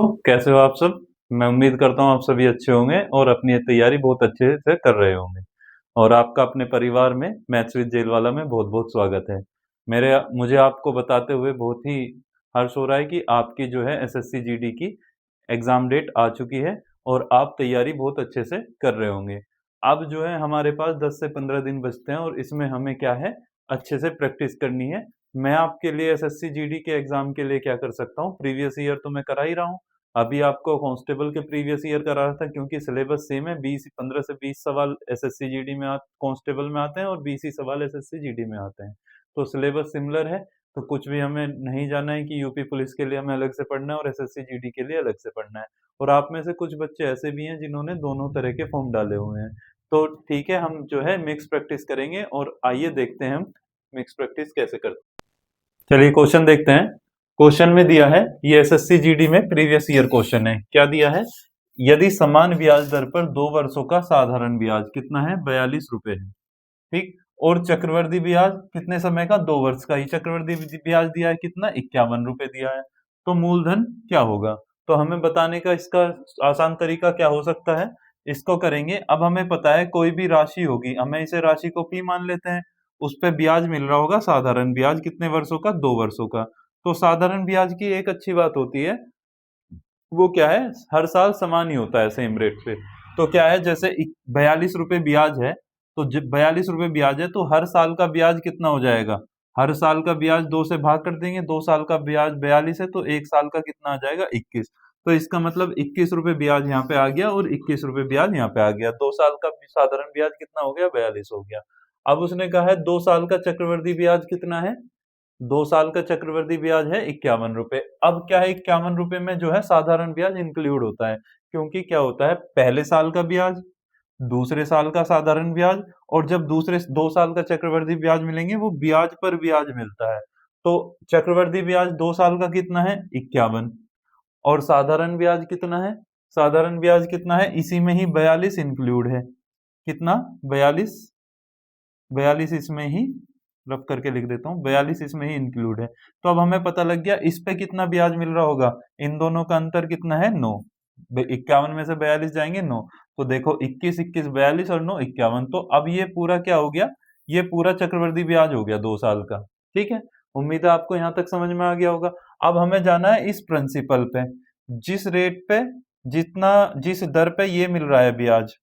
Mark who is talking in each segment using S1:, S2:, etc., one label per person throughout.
S1: दोस्तों, कैसे हो आप सब। मैं उम्मीद करता हूँ आप सभी अच्छे होंगे और अपनी तैयारी बहुत अच्छे से कर रहे होंगे। और आपका अपने परिवार में मैथ्स विद जेलवाला में बहुत बहुत स्वागत है। मुझे आपको बताते हुए बहुत ही हर्ष हो रहा है कि आपकी जो है एसएससी जीडी की एग्ज़ाम डेट आ चुकी है और आप तैयारी बहुत अच्छे से कर रहे होंगे। अब जो है हमारे पास 10 से 15 दिन बचते हैं और इसमें हमें क्या है, अच्छे से प्रैक्टिस करनी है। मैं आपके लिए एसएससी जीडी के एग्ज़ाम के लिए क्या कर सकता हूँ, प्रीवियस ईयर तो मैं करा ही रहा हूँ। अभी आपको कांस्टेबल के प्रीवियस ईयर करा रहा था क्योंकि सिलेबस सेम है। 15 से 20 सवाल एसएससी जीडी में कांस्टेबल में आते हैं और 20 ही सवाल एसएससी जीडी में आते हैं। तो सिलेबस सिमिलर है, तो कुछ भी हमें नहीं जाना है कि यूपी पुलिस के लिए हमें अलग से पढ़ना है और एसएससी जीडी के लिए अलग से पढ़ना है। और आप में से कुछ बच्चे ऐसे भी हैं जिन्होंने दोनों तरह के फॉर्म डाले हुए हैं। तो ठीक है, हम जो है मिक्स प्रैक्टिस करेंगे और आइए देखते हैं हम मिक्स प्रैक्टिस कैसे करते हैं। चलिए क्वेश्चन देखते हैं। क्वेश्चन में दिया है, ये एसएससी जीडी में प्रीवियस ईयर क्वेश्चन है। क्या दिया है, यदि समान ब्याज दर पर 2 वर्षों का साधारण ब्याज कितना है, 42 रुपए है, ठीक। और चक्रवर्ती ब्याज कितने समय का, 2 वर्ष का ही चक्रवर्ती ब्याज दिया है, कितना, 51 रुपए दिया है। तो मूलधन क्या होगा। तो हमें बताने का इसका आसान तरीका क्या हो सकता है, इसको करेंगे। अब हमें पता है कोई भी राशि होगी, हमें इसे राशि को पी मान लेते हैं, उस पे ब्याज मिल रहा होगा साधारण ब्याज, कितने वर्षों का, 2 वर्षों का। तो साधारण ब्याज की एक अच्छी बात होती है, वो क्या है, हर साल समान ही होता है, सेम रेट पे। तो क्या है, जैसे 42 रुपए ब्याज है, तो जब 42 रुपए ब्याज है तो हर साल का ब्याज कितना हो जाएगा, हर साल का ब्याज 2 से भाग कर देंगे, 2 साल का ब्याज 42 है तो 1 साल का कितना आ जाएगा, 21। तो इसका मतलब 21 रुपए ब्याज यहाँ पे आ गया और 21 रुपए ब्याज यहाँ पे आ गया। 2 साल का साधारण ब्याज कितना हो गया, 42 हो गया। अब उसने कहा है 2 साल का चक्रवर्ती ब्याज कितना है, 2 साल का चक्रवर्ती ब्याज है 51 रुपए। अब क्या है, 51 रुपए में जो है साधारण ब्याज इंक्लूड होता है, क्योंकि क्या होता है, पहले साल का ब्याज, दूसरे साल का साधारण ब्याज, और जब दूसरे 2 साल का चक्रवर्ती ब्याज मिलेंगे वो ब्याज पर ब्याज मिलता है। तो चक्रवर्ती ब्याज 2 साल का कितना है, 51, और साधारण ब्याज कितना है, साधारण ब्याज कितना है, इसी में ही 42 इंक्लूड है, कितना, 42, 42 इसमें ही रफ करके लिख देता हूँ, 42 इसमें ही इंक्लूड है। तो अब हमें पता लग गया इस पे कितना ब्याज मिल रहा होगा, इन दोनों का अंतर कितना है, 9। 51 में से 42 जाएंगे 9, तो देखो 21 21 42 और 9 51। तो अब ये पूरा क्या हो गया, ये पूरा चक्रवर्ती ब्याज हो गया 2 साल का। ठीक है, उम्मीद है आपको यहाँ तक समझ में आ गया होगा। अब हमें जाना है इस प्रिंसिपल पे, जिस रेट पे, जिस दर पे ये मिल रहा है ब्याज,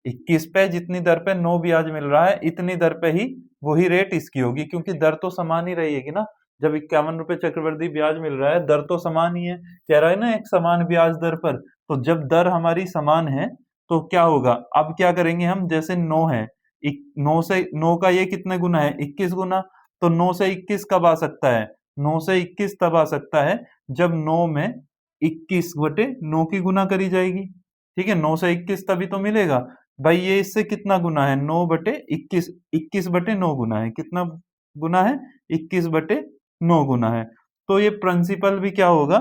S1: 21 पे जितनी दर पे 9 ब्याज मिल रहा है, इतनी दर पे ही वही रेट इसकी होगी, क्योंकि दर तो समान ही रहेगी ना। जब 51 रुपए चक्रवर्ती ब्याज मिल रहा है, दर तो समान ही है, कह रहा है ना एक समान ब्याज दर पर। तो जब दर हमारी समान है तो क्या होगा, अब क्या करेंगे हम, जैसे 9 है, 9 से 9 का ये कितने गुना है, 21 गुना। तो 9 से 21 कब आ सकता है, 9 से 21 तब आ सकता है जब 9 में 21 बटे 9 की गुना करी जाएगी। ठीक है, 9 से 21 तभी तो मिलेगा भाई। ये इससे कितना गुना है, 9 बटे 21, 21 बटे 9 गुना है, कितना गुना है, 21 बटे 9 गुना है। तो ये प्रिंसिपल भी क्या होगा,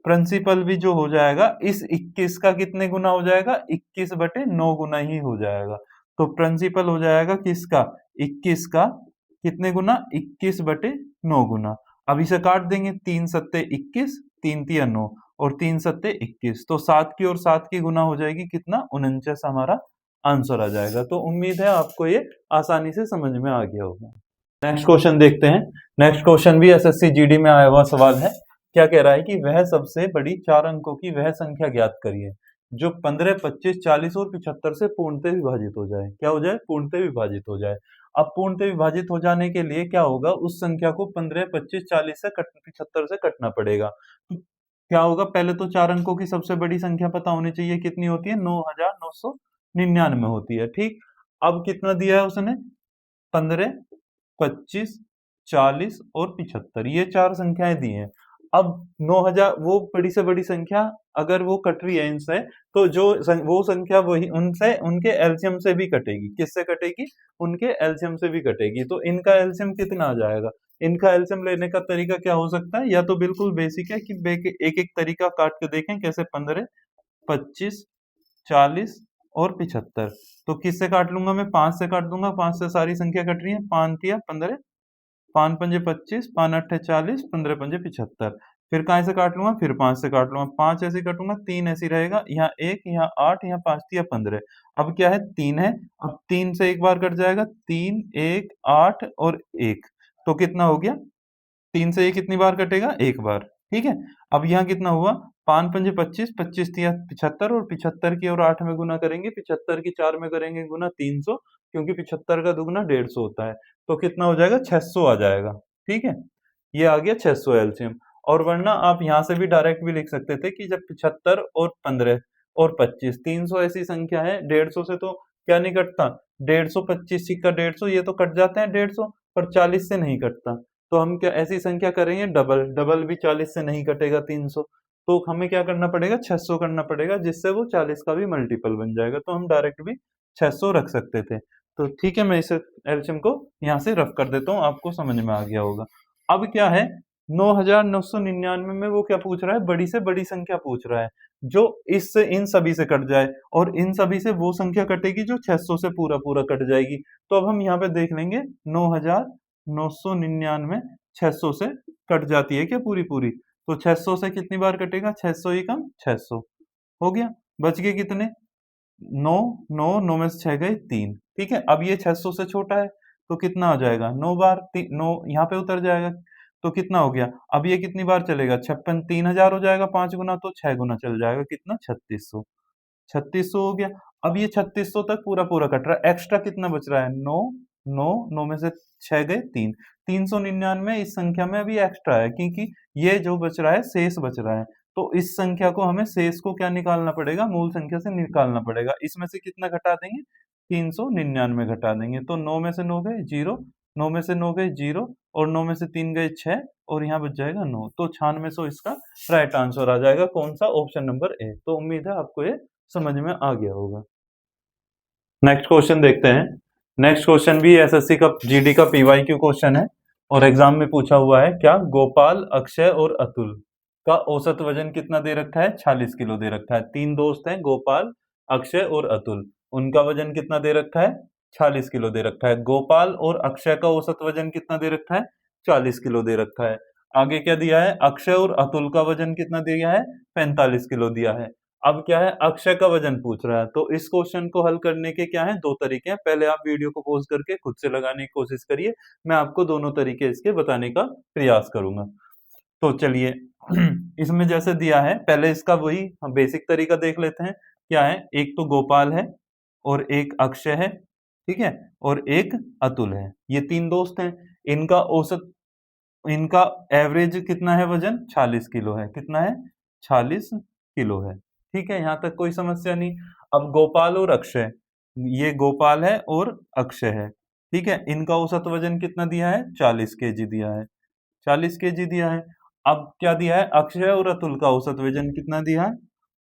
S1: प्रिंसिपल भी जो हो जाएगा इस 21 का कितने गुना हो जाएगा, 21 बटे 9 गुना ही हो जाएगा। तो प्रिंसिपल हो जाएगा किसका, 21 का कितने गुना, 21 बटे 9 गुना। अब इसे काट देंगे, 3 सत्ते 21, 3 तिया 9, और 3 सत्ते 21, तो 7 की और 7 की गुना हो जाएगी, कितना, 49 हमारा आंसर आ जाएगा। तो उम्मीद है आपको ये आसानी से समझ में आ गया होगा। नेक्स्ट क्वेश्चन देखते हैं। नेक्स्ट क्वेश्चन भी एसएससी जीडी में आया हुआ सवाल है। क्या कह रहा है कि वह सबसे बड़ी 4 अंकों की वह संख्या ज्ञात करिए जो 15, 25, 40 और 75 से पूर्णतः विभाजित हो जाए। क्या हो जाए, पूर्णतः विभाजित हो जाए। अब पूर्णतः विभाजित हो जाने के लिए क्या होगा, उस संख्या को 15, 25, 40 से 75 से कटना पड़ेगा। तो क्या होगा, पहले तो 4 अंकों की सबसे बड़ी संख्या पता होनी चाहिए, कितनी होती है, 9999 होती है। ठीक, अब कितना दिया है उसने, 15, 25, 40 और 75, ये 4 संख्याएं दी हैं। अब 9000, वो बड़ी से बड़ी संख्या अगर वो कट रही है इनसे, तो वो संख्या वही उनसे, उनके एलसीएम से भी कटेगी। किससे कटेगी, उनके एलसीएम से भी कटेगी। तो इनका एलसीएम कितना आ जाएगा, इनका एलसीएम लेने का तरीका क्या हो सकता है, या तो बिल्कुल बेसिक है कि एक एक तरीका काट के देखें कैसे, 15, 25, 40 और 75। तो किससे काट लूंगा मैं, 5 से काट दूंगा, 5 से सारी संख्या कट रही है, 5 तिया 15, 5 पंजे 25, 5 अट्ठे 40, 15 पंजे 75। फिर कहाँ से काट लूंगा, फिर 5 से काट लूंगा, 5 ऐसे काटूंगा, 3 ऐसे रहेगा, यहाँ 1, यहाँ 8, यहाँ 5 दिया 15। अब क्या है, 3 है। अब 3 से एक बार कट जाएगा, 3, 1, 8 और 1, तो कितना हो गया, 3 से ये कितनी बार कटेगा, एक बार। ठीक है। अब यहाँ कितना हुआ, 5 पंजे 25, 25 तिया 75, और 75 की और 8 में गुना करेंगे, 75 की 4 में करेंगे गुना 300, क्योंकि 75 का दुगना 150 होता है, तो कितना हो जाएगा, 600 आ जाएगा। ठीक है, ये आ गया 600 एलसीएम। और वरना आप यहाँ से भी डायरेक्ट भी लिख सकते थे कि जब 75 और 15 और 25, 300 ऐसी संख्या है, 150 से तो क्या नहीं कटता, 150, 25 सिक्का 150, ये तो कट जाते हैं 150, पर 40 से नहीं कटता। तो हम क्या ऐसी संख्या करेंगे, डबल, डबल भी 40 से नहीं कटेगा 300, तो हमें क्या करना पड़ेगा, 600 करना पड़ेगा, जिससे वो 40 का भी मल्टीपल बन जाएगा, तो हम डायरेक्ट भी 600 रख सकते थे। तो ठीक है, मैं इस एल्शियम को यहाँ से रफ कर देता हूँ, आपको समझ में आ गया होगा। अब क्या है, 9999 में वो क्या पूछ रहा है, बड़ी से बड़ी संख्या पूछ रहा है, जो इससे इन सभी से कट जाए, और इन सभी से वो संख्या कटेगी जो 600 से पूरा पूरा कट जाएगी। तो अब हम यहाँ पे देख लेंगे, 9999 600 से कट जाती है क्या पूरी पूरी, तो 600 से कितनी बार कटेगा, 600 एकम 600 हो गया, बच गए कितने, 9, 9, 9 में से 6 गए 3। ठीक है, अब ये 600 से छोटा है, तो कितना हो जाएगा, 9 बार 9 यहाँ पे उतर जाएगा, तो कितना हो गया, अब ये कितनी बार चलेगा, 56, 3000 हो जाएगा, 5 गुना तो 6 गुना चल जाएगा, कितना, 3600, 3600 हो गया। अब ये 3600 तक पूरा पूरा कट रहा है, एक्स्ट्रा कितना बच रहा है, 9, 9, 9 में से 6 गए 3, 399 इस संख्या में अभी एक्स्ट्रा है, क्योंकि ये जो बच रहा है शेष बच रहा है, तो इस संख्या को हमें शेष को क्या निकालना पड़ेगा, मूल संख्या से निकालना पड़ेगा। इसमें से कितना घटा देंगे, 399 घटा देंगे, तो 9 में से 9 गए 0, 9 में से 9 गए 0, और 9 में से 3 गए 6, और यहाँ बच जाएगा 9, तो 9600 इसका राइट आंसर आ जाएगा, कौन सा, ऑप्शन नंबर ए। तो उम्मीद है आपको ये समझ में आ गया होगा। नेक्स्ट क्वेश्चन देखते हैं। नेक्स्ट क्वेश्चन भी एसएससी का जीडी का पीवाईक्यू क्वेश्चन है, और एग्जाम में पूछा हुआ है, क्या गोपाल, अक्षय और अतुल का औसत वजन कितना दे रखा है, 46 किलो दे रखा है। तीन दोस्त हैं, गोपाल, अक्षय और अतुल, उनका वजन कितना दे रखा है, 46 किलो दे रखा है। गोपाल और अक्षय का औसत वजन कितना दे रखा है, 40 किलो दे रखा है। आगे क्या दिया है, अक्षय और अतुल का वजन कितना दिया है, 45 किलो दिया है। अब क्या है, अक्षय का वजन पूछ रहा है, तो इस क्वेश्चन को हल करने के क्या है, दो तरीके हैं। पहले आप वीडियो को पॉज करके खुद से लगाने की कोशिश करिए, मैं आपको दोनों तरीके इसके बताने का प्रयास करूंगा। तो चलिए, इसमें जैसे दिया है, पहले इसका वही हम बेसिक तरीका देख लेते हैं। क्या है, एक तो गोपाल है, और एक अक्षय है, ठीक है, और एक अतुल है, ये तीन दोस्त हैं। इनका औसत, इनका एवरेज कितना है, वजन 46 किलो है, कितना है, 46 किलो है। ठीक है, यहाँ तक कोई समस्या नहीं। अब गोपाल और अक्षय, ये गोपाल है और अक्षय है, ठीक है, इनका औसत वजन कितना दिया है, 40 केजी दिया है, 40 केजी दिया है। अब क्या दिया है, अक्षय और अतुल का औसत वजन कितना दिया है,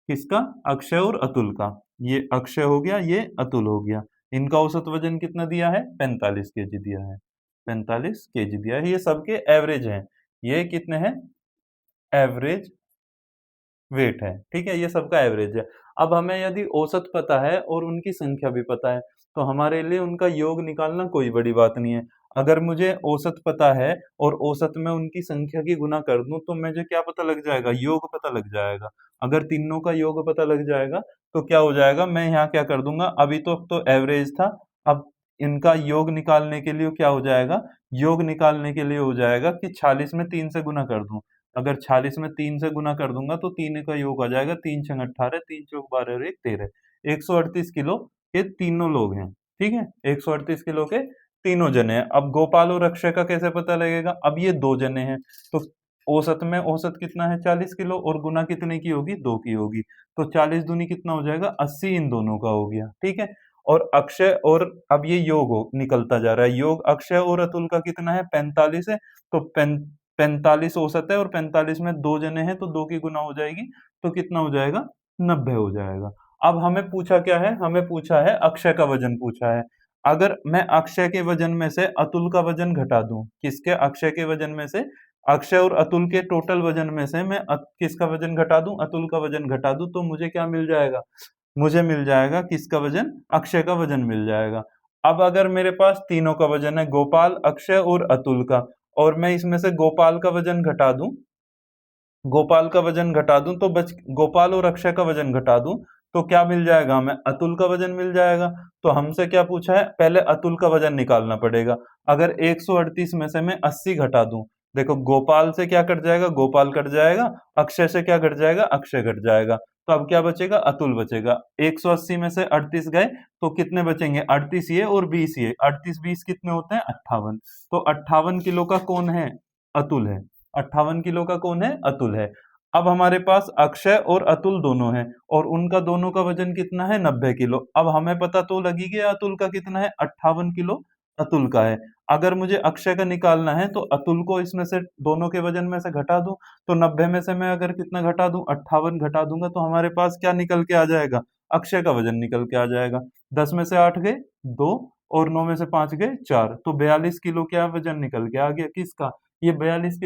S1: किसका, अक्षय और अतुल का, ये अक्षय हो गया, ये अतुल हो गया। इनका औसत वजन कितना दिया है, 45 केजी दिया है, 45 केजी दिया है। ये सबके एवरेज हैं, ये कितने हैं, एवरेज वेट है, ठीक है, ये सबका एवरेज है। अब हमें यदि औसत पता है और उनकी संख्या भी पता है, तो हमारे लिए उनका योग निकालना कोई बड़ी बात नहीं है। अगर मुझे औसत पता है और औसत में उनकी संख्या की गुना कर दूं, तो मुझे क्या पता लग जाएगा, योग पता लग जाएगा। अगर तीनों का योग पता लग जाएगा, तो क्या हो जाएगा, मैं यहाँ क्या कर दूंगा, अभी तो एवरेज था, अब इनका योग निकालने के लिए क्या हो जाएगा, योग निकालने के लिए हो जाएगा कि 46 में 3 से गुना कर दूं। अगर 46 में 3 से गुना कर दूंगा, तो 3 का योग आ जाएगा, 3 छंग 18, 3 चौक 12 और 1 13, 138 किलो के तीनों लोग हैं, ठीक है, 138 किलो के तीनों जने हैं। अब गोपाल और अक्षय का कैसे पता लगेगा, अब ये दो जने हैं, तो औसत में औसत कितना है, 40 किलो, और गुना कितने की होगी, 2 की होगी, तो 40 दूनी कितना हो जाएगा, 80 इन दोनों का हो गया, ठीक है। और अक्षय और, अब ये योग निकलता जा रहा है, योग अक्षय और अतुल का कितना है, 45 है, तो 45 औसत है, और 45 में 2 जने हैं, तो 2 की गुना हो जाएगी, तो कितना हो जाएगा, 90 हो जाएगा। अब हमें पूछा क्या है, हमें पूछा है अक्षय का वजन पूछा है। अगर मैं अक्षय के वजन में से अतुल का वजन घटा दूं, किसके, अक्षय के वजन में से, अक्षय और अतुल के टोटल वजन में से मैं किसका वजन घटा दूं, अतुल का वजन घटा दूं, तो मुझे क्या मिल जाएगा, मुझे मिल जाएगा किसका वजन, अक्षय का वजन मिल जाएगा। अब अगर मेरे पास तीनों का वजन है, गोपाल, अक्षय और अतुल का, और मैं इसमें से गोपाल का वजन घटा दूं, गोपाल का वजन घटा दूं तो गोपाल और अक्षय का वजन घटा दूं तो क्या मिल जाएगा हमें? अतुल का वजन मिल जाएगा। तो हमसे क्या पूछा है? पहले अतुल का वजन निकालना पड़ेगा। अगर 138 में से मैं 80 घटा दूं, देखो गोपाल से क्या कट जाएगा? गोपाल कट जाएगा। अक्षय से क्या घट जाएगा? अक्षय घट जाएगा। तो अब क्या बचेगा? अतुल बचेगा। 180 में से 38 गए तो कितने बचेंगे? 38 ये और 20 ये। 38 20 कितने होते हैं? 58। तो 58 किलो का कौन है? अतुल है। 58 किलो का कौन है? अतुल है। अब हमारे पास अक्षय और अतुल दोनों हैं और उनका दोनों का वजन कितना है? 90 किलो। अब हमें पता तो लगी गया अतुल का कितना है? 58 किलो अतुल का है। अगर मुझे अक्षय का निकालना है तो अतुल को इसमें से दोनों के वजन में से घटा दूं, तो 90 में से मैं अगर कितना घटा दूं? 58 घटा दूंगा तो हमारे पास क्या निकल के आ जाएगा? अक्षय का वजन निकल के आ जाएगा। 10 में से 8 गए 2 और 9 में से 5 गए 4, तो 42 किलो क्या वजन निकल के आ गया? किसका? ये 42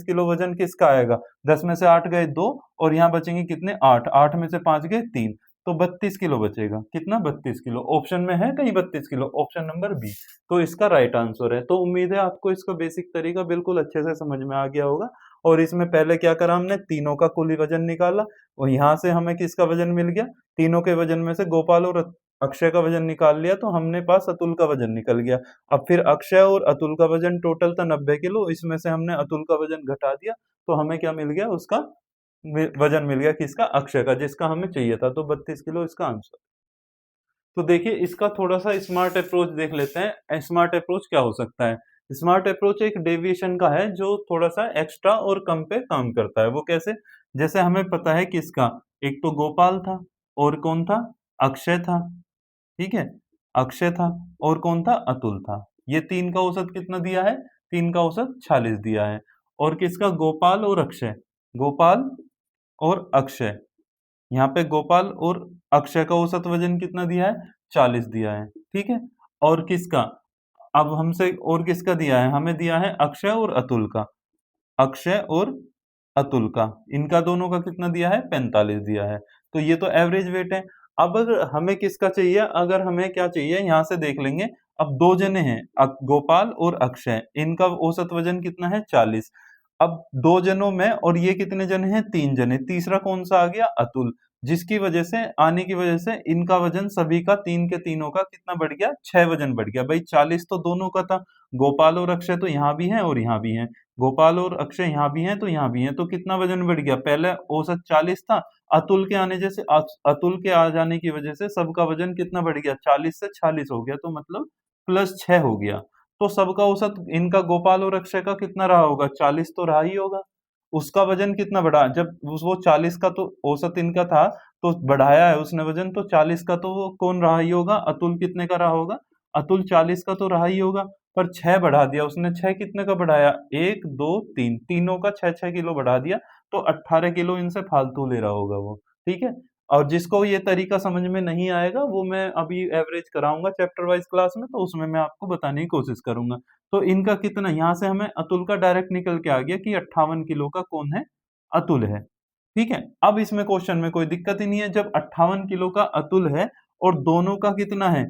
S1: किलो वजन किसका आएगा? 10 में से 8 गए 2 और यहाँ बचेंगे कितने? 8। 8 में से 5 गए 3, तो 32 किलो बचेगा। कितना? 32 किलो। ऑप्शन में है कहीं 32 किलो? ऑप्शन नंबर बी तो इसका राइट आंसर है। तो उम्मीद है आपको इसका बेसिक तरीका बिल्कुल अच्छे से समझ में आ गया होगा। और इसमें पहले क्या करा हमने? तीनों का कुल वजन निकाला और यहाँ से हमें किसका वजन मिल गया? तीनों के वजन में से गोपाल और अक्षय का वजन निकाल लिया तो हमने पास अतुल का वजन निकल गया। अब फिर अक्षय और अतुल का वजन टोटल था 90 किलो, इसमें से हमने अतुल का वजन घटा दिया तो हमें क्या मिल गया? उसका वजन मिल गया। किसका? अक्षय का, जिसका हमें चाहिए था। तो 32 किलो इसका आंसर। तो देखिए इसका थोड़ा सा स्मार्ट अप्रोच देख लेते हैं। स्मार्ट अप्रोच क्या हो सकता है? स्मार्ट अप्रोच एक डेविएशन का है जो थोड़ा सा एक्स्ट्रा और कम पे काम करता है। वो कैसे? जैसे हमें पता है किसका, एक तो गोपाल था और कौन था? अक्षय था। ठीक है, अक्षय था और कौन था? अतुल था। ये तीन का औसत कितना दिया है? तीन का औसत 46 दिया है। और किसका? गोपाल और अक्षय। गोपाल और अक्षय, यहाँ पे गोपाल और अक्षय का औसत वजन कितना दिया है? 40 दिया है। ठीक है, और किसका? अब हमसे और किसका दिया है? हमें दिया है अक्षय और अतुल का। अक्षय और अतुल का, इनका दोनों का कितना दिया है? 45 दिया है। तो ये तो एवरेज वेट है। अब अगर हमें किसका चाहिए? अगर हमें क्या चाहिए यहाँ से देख लेंगे। अब दो जने हैं, गोपाल और अक्षय, इनका औसत वजन कितना है? 40। अब दो जनों में, और ये कितने जने हैं? तीन जने। तीसरा कौन सा आ गया? अतुल, जिसकी वजह से आने की वजह से इनका वजन सभी का, तीन के तीनों का कितना बढ़ गया? 6 वजन बढ़ गया। भाई 40 तो दोनों का था। गोपाल और अक्षय तो यहाँ भी हैं और यहाँ भी हैं। गोपाल और अक्षय यहाँ भी हैं तो यहाँ भी हैं, तो कितना वजन बढ़ गया? पहले औसत 40 था, अतुल के आने जैसे अतुल के आ जाने की वजह से सबका वजन कितना बढ़ गया? 40 से 46 हो गया, तो मतलब +6 हो गया। तो सबका औसत इनका गोपाल और अक्षय का कितना रहा होगा? 40 तो रहा ही होगा। उसका वजन कितना बढ़ा? जब वो 40 का तो औसत इनका था तो बढ़ाया है उसने वजन, तो 40 का तो वो कौन रहा ही होगा? अतुल कितने का रहा होगा? अतुल 40 का तो रहा ही होगा। पर 6 बढ़ा दिया उसने। 6 कितने का बढ़ाया? 1 2 3, तीनों का 6-6 किलो बढ़ा दिया, तो 18 किलो इनसे फालतू ले रहा होगा वो। ठीक है, और जिसको ये तरीका समझ में नहीं आएगा वो मैं अभी एवरेज कराऊंगा चैप्टर वाइज क्लास में, तो उसमें मैं आपको बताने की कोशिश करूंगा। तो इनका कितना, यहाँ से हमें अतुल का डायरेक्ट निकल के आ गया कि 58 किलो का कौन है? अतुल है। ठीक है, अब इसमें क्वेश्चन में कोई दिक्कत ही नहीं है। जब 58 किलो का अतुल है और दोनों का कितना है?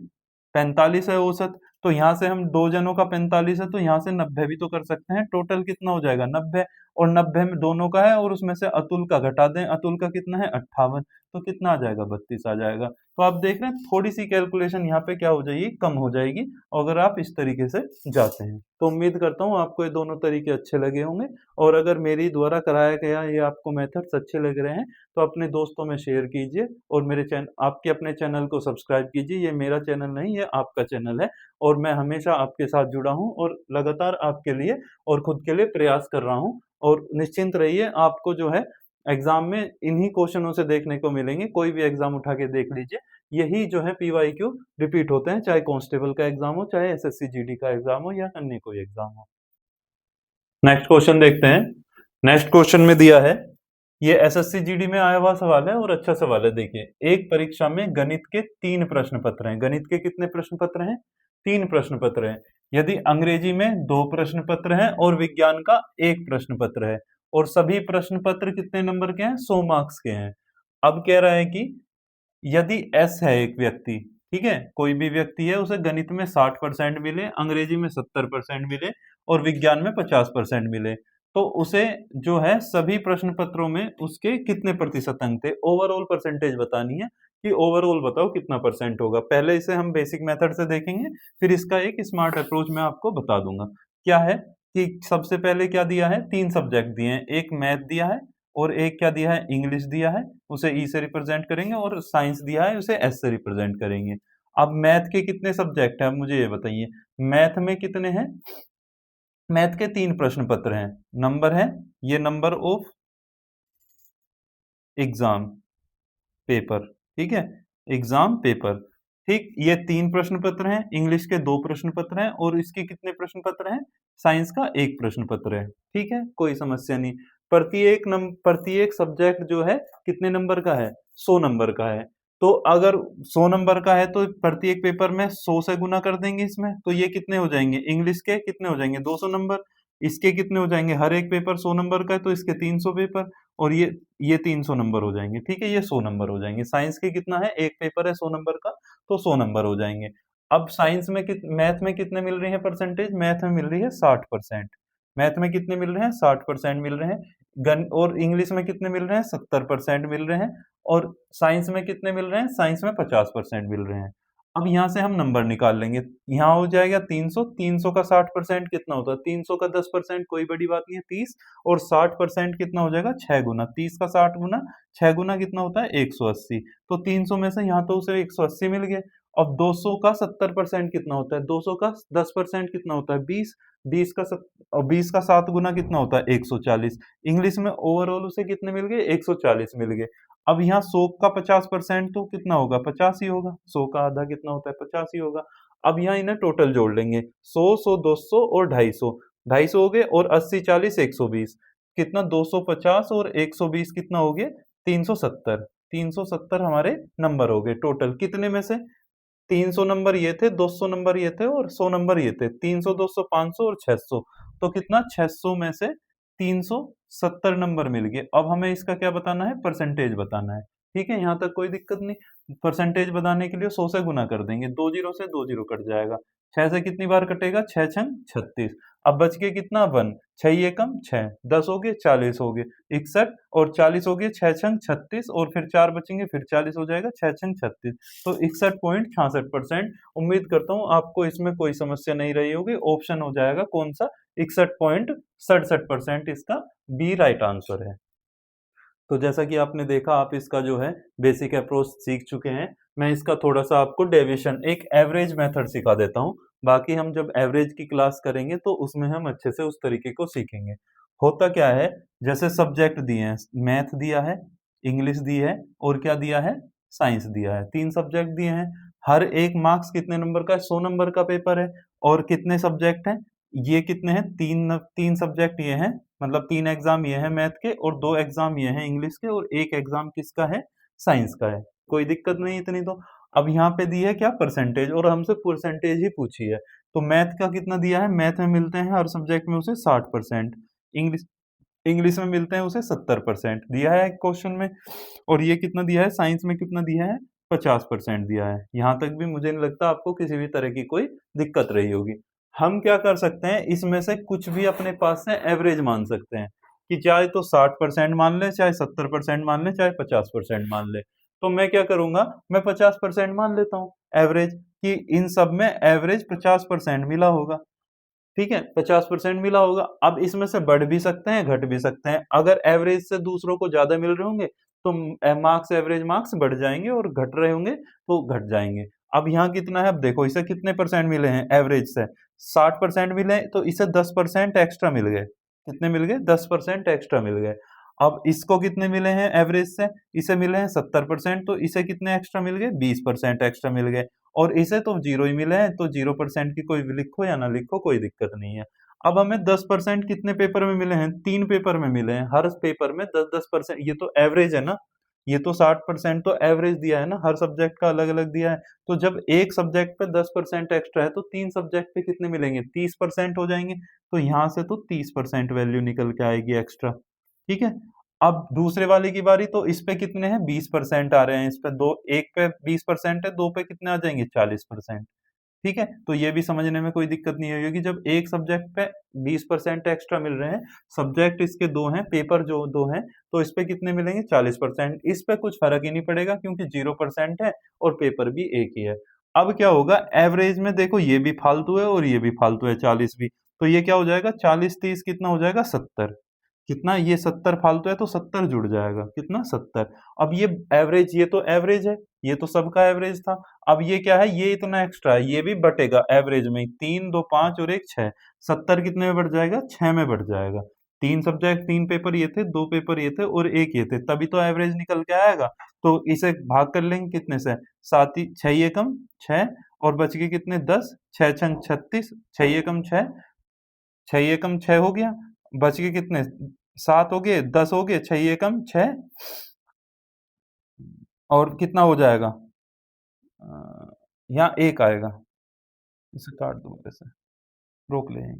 S1: 45 है औसत, तो यहाँ से हम दो जनों का 45 है तो यहाँ से 90 भी तो कर सकते हैं। टोटल कितना हो जाएगा? 90। और 90 में दोनों का है और उसमें से अतुल का घटा दें। अतुल का कितना है? 58, तो कितना आ जाएगा? 32 आ जाएगा। तो आप देख रहे हैं थोड़ी सी कैलकुलेशन यहाँ पे क्या हो जाएगी? कम हो जाएगी, अगर आप इस तरीके से जाते हैं। तो उम्मीद करता हूँ आपको ये दोनों तरीके अच्छे लगे होंगे। और अगर मेरी द्वारा कराया गया ये आपको मेथड्स अच्छे लग रहे हैं तो अपने दोस्तों में शेयर कीजिए और मेरे चैनल, आपके अपने चैनल को सब्सक्राइब कीजिए। ये मेरा चैनल नहीं, ये आपका चैनल है और मैं हमेशा आपके साथ जुड़ा हूँ और लगातार आपके लिए और खुद के लिए प्रयास कर रहा हूँ। और निश्चिंत रहिए, आपको जो है एग्जाम में इन्हीं क्वेश्चनों से देखने को मिलेंगे। कोई भी एग्जाम उठा के देख लीजिए, यही जो है पीवाईक्यू रिपीट होते हैं, चाहे कांस्टेबल का एग्जाम हो, चाहे एसएससी जीडी का एग्जाम हो या अन्य कोई एग्जाम हो। नेक्स्ट क्वेश्चन देखते हैं। नेक्स्ट क्वेश्चन में दिया है, ये एसएससी जीडी में आया हुआ सवाल है और अच्छा सवाल है। देखिए, एक परीक्षा में गणित के 3 प्रश्न पत्र हैं। गणित के कितने प्रश्न पत्र हैं? 3 प्रश्न पत्र हैं। यदि अंग्रेजी में 2 प्रश्न पत्र हैं और विज्ञान का 1 प्रश्न पत्र है और सभी प्रश्न पत्र कितने नंबर के हैं? 100 मार्क्स के हैं। अब कह रहा है कि यदि एस है एक व्यक्ति, ठीक है, कोई भी व्यक्ति है, उसे गणित में 60% मिले, अंग्रेजी में 70% मिले और विज्ञान में 50% मिले, तो उसे जो है सभी प्रश्न पत्रों में उसके कितने प्रतिशत अंक थे, ओवरऑल परसेंटेज बतानी है कि ओवरऑल बताओ कितना परसेंट होगा। पहले इसे हम बेसिक मेथड से देखेंगे, फिर इसका एक स्मार्ट अप्रोच मैं आपको बता दूंगा। क्या है कि सबसे पहले क्या दिया है, 3 सब्जेक्ट दिए हैं, एक मैथ दिया है और एक क्या दिया है, इंग्लिश दिया है, उसे ई से रिप्रेजेंट करेंगे, और साइंस दिया है, उसे एस से रिप्रेजेंट करेंगे। अब मैथ के कितने सब्जेक्ट हैं, अब मुझे ये बताइए। मैथ में कितने हैं, मैथ के 3 प्रश्न पत्र हैं। नंबर है, ये नंबर ऑफ एग्जाम पेपर, ठीक है, एग्जाम पेपर, ठीक। ये 3 प्रश्न पत्र हैं, इंग्लिश के 2 प्रश्न पत्र हैं, और इसके कितने प्रश्न पत्र हैं, साइंस का 1 प्रश्न पत्र है, ठीक है, कोई समस्या नहीं। प्रत्येक सब्जेक्ट जो है कितने नंबर का है, 100 नंबर का है। तो अगर 100 नंबर का है तो प्रत्येक पेपर में 100 से गुना कर देंगे इसमें, तो ये कितने हो जाएंगे, इंग्लिश के कितने हो जाएंगे, 200 नंबर। इसके कितने हो जाएंगे, हर एक पेपर 100 नंबर का है तो इसके 300 पेपर, और ये 300 नंबर हो जाएंगे, ठीक है, ये 100 नंबर हो जाएंगे। साइंस के कितना है, एक पेपर है 100 नंबर का, तो 100 नंबर हो जाएंगे। अब साइंस में मैथ में कितने मिल रही है परसेंटेज, मैथ में मिल रही है 60%। मैथ में कितने मिल रहे हैं, 60% मिल रहे हैं। गन और इंग्लिश में कितने मिल रहे हैं, 70% मिल रहे हैं। और साइंस में कितने मिल रहे हैं, साइंस में 50% मिल रहे हैं। अब यहाँ से हम नंबर निकाल लेंगे, यहाँ हो जाएगा 300, 300 का 60% कितना होता है, 300 का 10% कोई बड़ी बात नहीं है 30, और 60% कितना हो जाएगा, 6 गुना, 30 का 60 गुना, 6 गुना कितना होता है, 180। तो 300 में से यहाँ तो उसे 180 मिल गए। अब 200 का 70% कितना होता है, 200 का 10% कितना होता है, 20, 20 का 7 गुना कितना होता है, 140। इंग्लिश में ओवरऑल उसे कितने मिल गए, 140 मिल गए। अब यहाँ 100 का 50% तो कितना होगा, 50 ही होगा, 100 का आधा कितना होता है, 50 ही होगा। अब यहाँ इन्हें टोटल जोड़ लेंगे, 100, 100, 200 और 250, 250 हो गए, और 80, 40, 120, कितना, 250 और 120 कितना हो गए, 370। 370 हमारे नंबर हो गए टोटल, कितने में से, 300 नंबर ये थे, 200 नंबर ये थे, और 100 नंबर ये थे, 300, 200, 500 और 600। तो कितना, 600 में से 370 नंबर मिल गए। अब हमें इसका क्या बताना है, परसेंटेज बताना है, ठीक है, यहाँ तक कोई दिक्कत नहीं। परसेंटेज बताने के लिए 100 से गुना कर देंगे, 2 जीरो से 2 जीरो कट जाएगा, 6 से कितनी बार कटेगा, 6 छंग 36। अब बच के कितना, 1, 6 ये कम 6, 10 हो गए, 40 हो गए, 61, और 40 हो गए, 6 छंग 36, और फिर 4 बचेंगे, फिर 40 हो जाएगा, 6 छंग 36, तो 61.66%। उम्मीद करता हूँ आपको इसमें कोई समस्या नहीं रही होगी। ऑप्शन हो जाएगा कौन सा, 61.67% इसका बी राइट आंसर है। तो जैसा कि आपने देखा, आप इसका जो है बेसिक अप्रोच सीख चुके हैं। मैं इसका थोड़ा सा आपको डेविएशन, एक एवरेज मेथड सिखा देता हूँ। बाकी हम जब एवरेज की क्लास करेंगे तो उसमें हम अच्छे से उस तरीके को सीखेंगे। होता क्या है, जैसे सब्जेक्ट दिए हैं, मैथ दिया है, इंग्लिश दी है, और क्या दिया है, साइंस दिया है, 3 सब्जेक्ट दिए हैं। हर एक मार्क्स कितने नंबर का है, 100 नंबर का पेपर है। और कितने सब्जेक्ट हैं, ये कितने हैं, 3 सब्जेक्ट ये हैं, मतलब 3 एग्जाम ये हैं मैथ के, और 2 एग्जाम ये हैं इंग्लिश के, और 1 एग्जाम किसका है, साइंस का है। कोई दिक्कत नहीं इतनी तो। अब यहाँ पे दी है क्या, परसेंटेज, और हमसे परसेंटेज ही पूछी है। तो मैथ का कितना दिया है, मैथ में मिलते हैं हर सब्जेक्ट में उसे 60%, इंग्लिश इंग्लिश में मिलते हैं उसे 70% दिया है क्वेश्चन में, और ये कितना दिया है, साइंस में कितना दिया है, 50% दिया है। यहाँ तक भी मुझे नहीं लगता आपको किसी भी तरह की कोई दिक्कत रही होगी। हम क्या कर सकते हैं, इसमें से कुछ भी अपने पास से एवरेज मान सकते हैं, कि चाहे तो 60% मान ले, चाहे 70% मान ले, चाहे 50% मान ले। तो मैं क्या करूंगा, मैं 50% मान लेता हूँ एवरेज, कि इन सब में एवरेज 50% मिला होगा, ठीक है, 50% मिला होगा। अब इसमें से बढ़ भी सकते हैं, घट भी सकते हैं। अगर एवरेज से दूसरों को ज्यादा मिल रहे होंगे तो मार्क्स, एवरेज मार्क्स बढ़ जाएंगे, और घट रहे होंगे तो घट जाएंगे। अब यहाँ कितना है, अब देखो इसे कितने परसेंट मिले हैं एवरेज से, 60% मिले, तो इसे 10% एक्स्ट्रा मिल गए। कितने मिल गए, 10% एक्स्ट्रा मिल गए। अब इसको कितने मिले हैं एवरेज से, इसे मिले हैं 70%, तो इसे कितने एक्स्ट्रा मिल गए, 20% एक्स्ट्रा मिल गए। और इसे तो 0 ही मिले हैं, तो 0% की कोई भी लिखो या ना लिखो कोई दिक्कत नहीं है। अब हमें 10% कितने पेपर में मिले हैं, 3 पेपर में मिले हैं, हर पेपर में 10-10%, ये तो एवरेज है ना, ये तो 60% तो एवरेज दिया है ना, हर सब्जेक्ट का अलग अलग दिया है। तो जब एक सब्जेक्ट पे 10% एक्स्ट्रा है, तो 3 सब्जेक्ट पे कितने मिलेंगे, 30% हो जाएंगे। तो यहाँ से तो 30% वैल्यू निकल के आएगी एक्स्ट्रा, ठीक है। अब दूसरे वाले की बारी, तो इस पे कितने हैं, 20% आ रहे हैं, इस पे दो, एक पे 20% है, दो पे कितने आ जाएंगे, 40%, ठीक है, तो ये भी समझने में कोई दिक्कत नहीं होगी। जब एक सब्जेक्ट पे 20% एक्स्ट्रा मिल रहे हैं, सब्जेक्ट इसके 2 हैं, पेपर जो 2 हैं, तो इस पे कितने मिलेंगे 40%। इस पे कुछ फर्क ही नहीं पड़ेगा क्योंकि 0% है और पेपर भी एक ही है। अब क्या होगा, एवरेज में देखो ये भी फालतू है और ये भी फालतू है 40 भी, तो ये क्या हो जाएगा 40 30 कितना हो जाएगा 70। कितना, ये 70 फालतू है तो 70 जुड़ जाएगा, कितना 70। अब ये एवरेज, ये तो एवरेज है, ये तो सबका एवरेज था। अब ये क्या है, ये इतना एक्स्ट्रा है, ये भी बटेगा एवरेज में, 3 2 5 और 1 6, 70 कितने में बढ़ जाएगा 6 में बढ़ जाएगा। 3 सब्जेक्ट, 3 पेपर ये थे, 2 पेपर ये थे और 1 ये थे, तभी तो एवरेज निकल के आएगा। तो इसे भाग कर लेंगे कितने से, 7 ही 6 ये कम 6 और बच गए कितने 10, 6 छंग 36, 6 ये कम 6, 6 ये कम 6 हो गया, बच गए कितने 7 हो गए, 10 हो गए, 6 ये कम 6 और कितना हो जाएगा, यहाँ 1 आएगा, इसे काट दो मेरे से, रोक ले यहीं।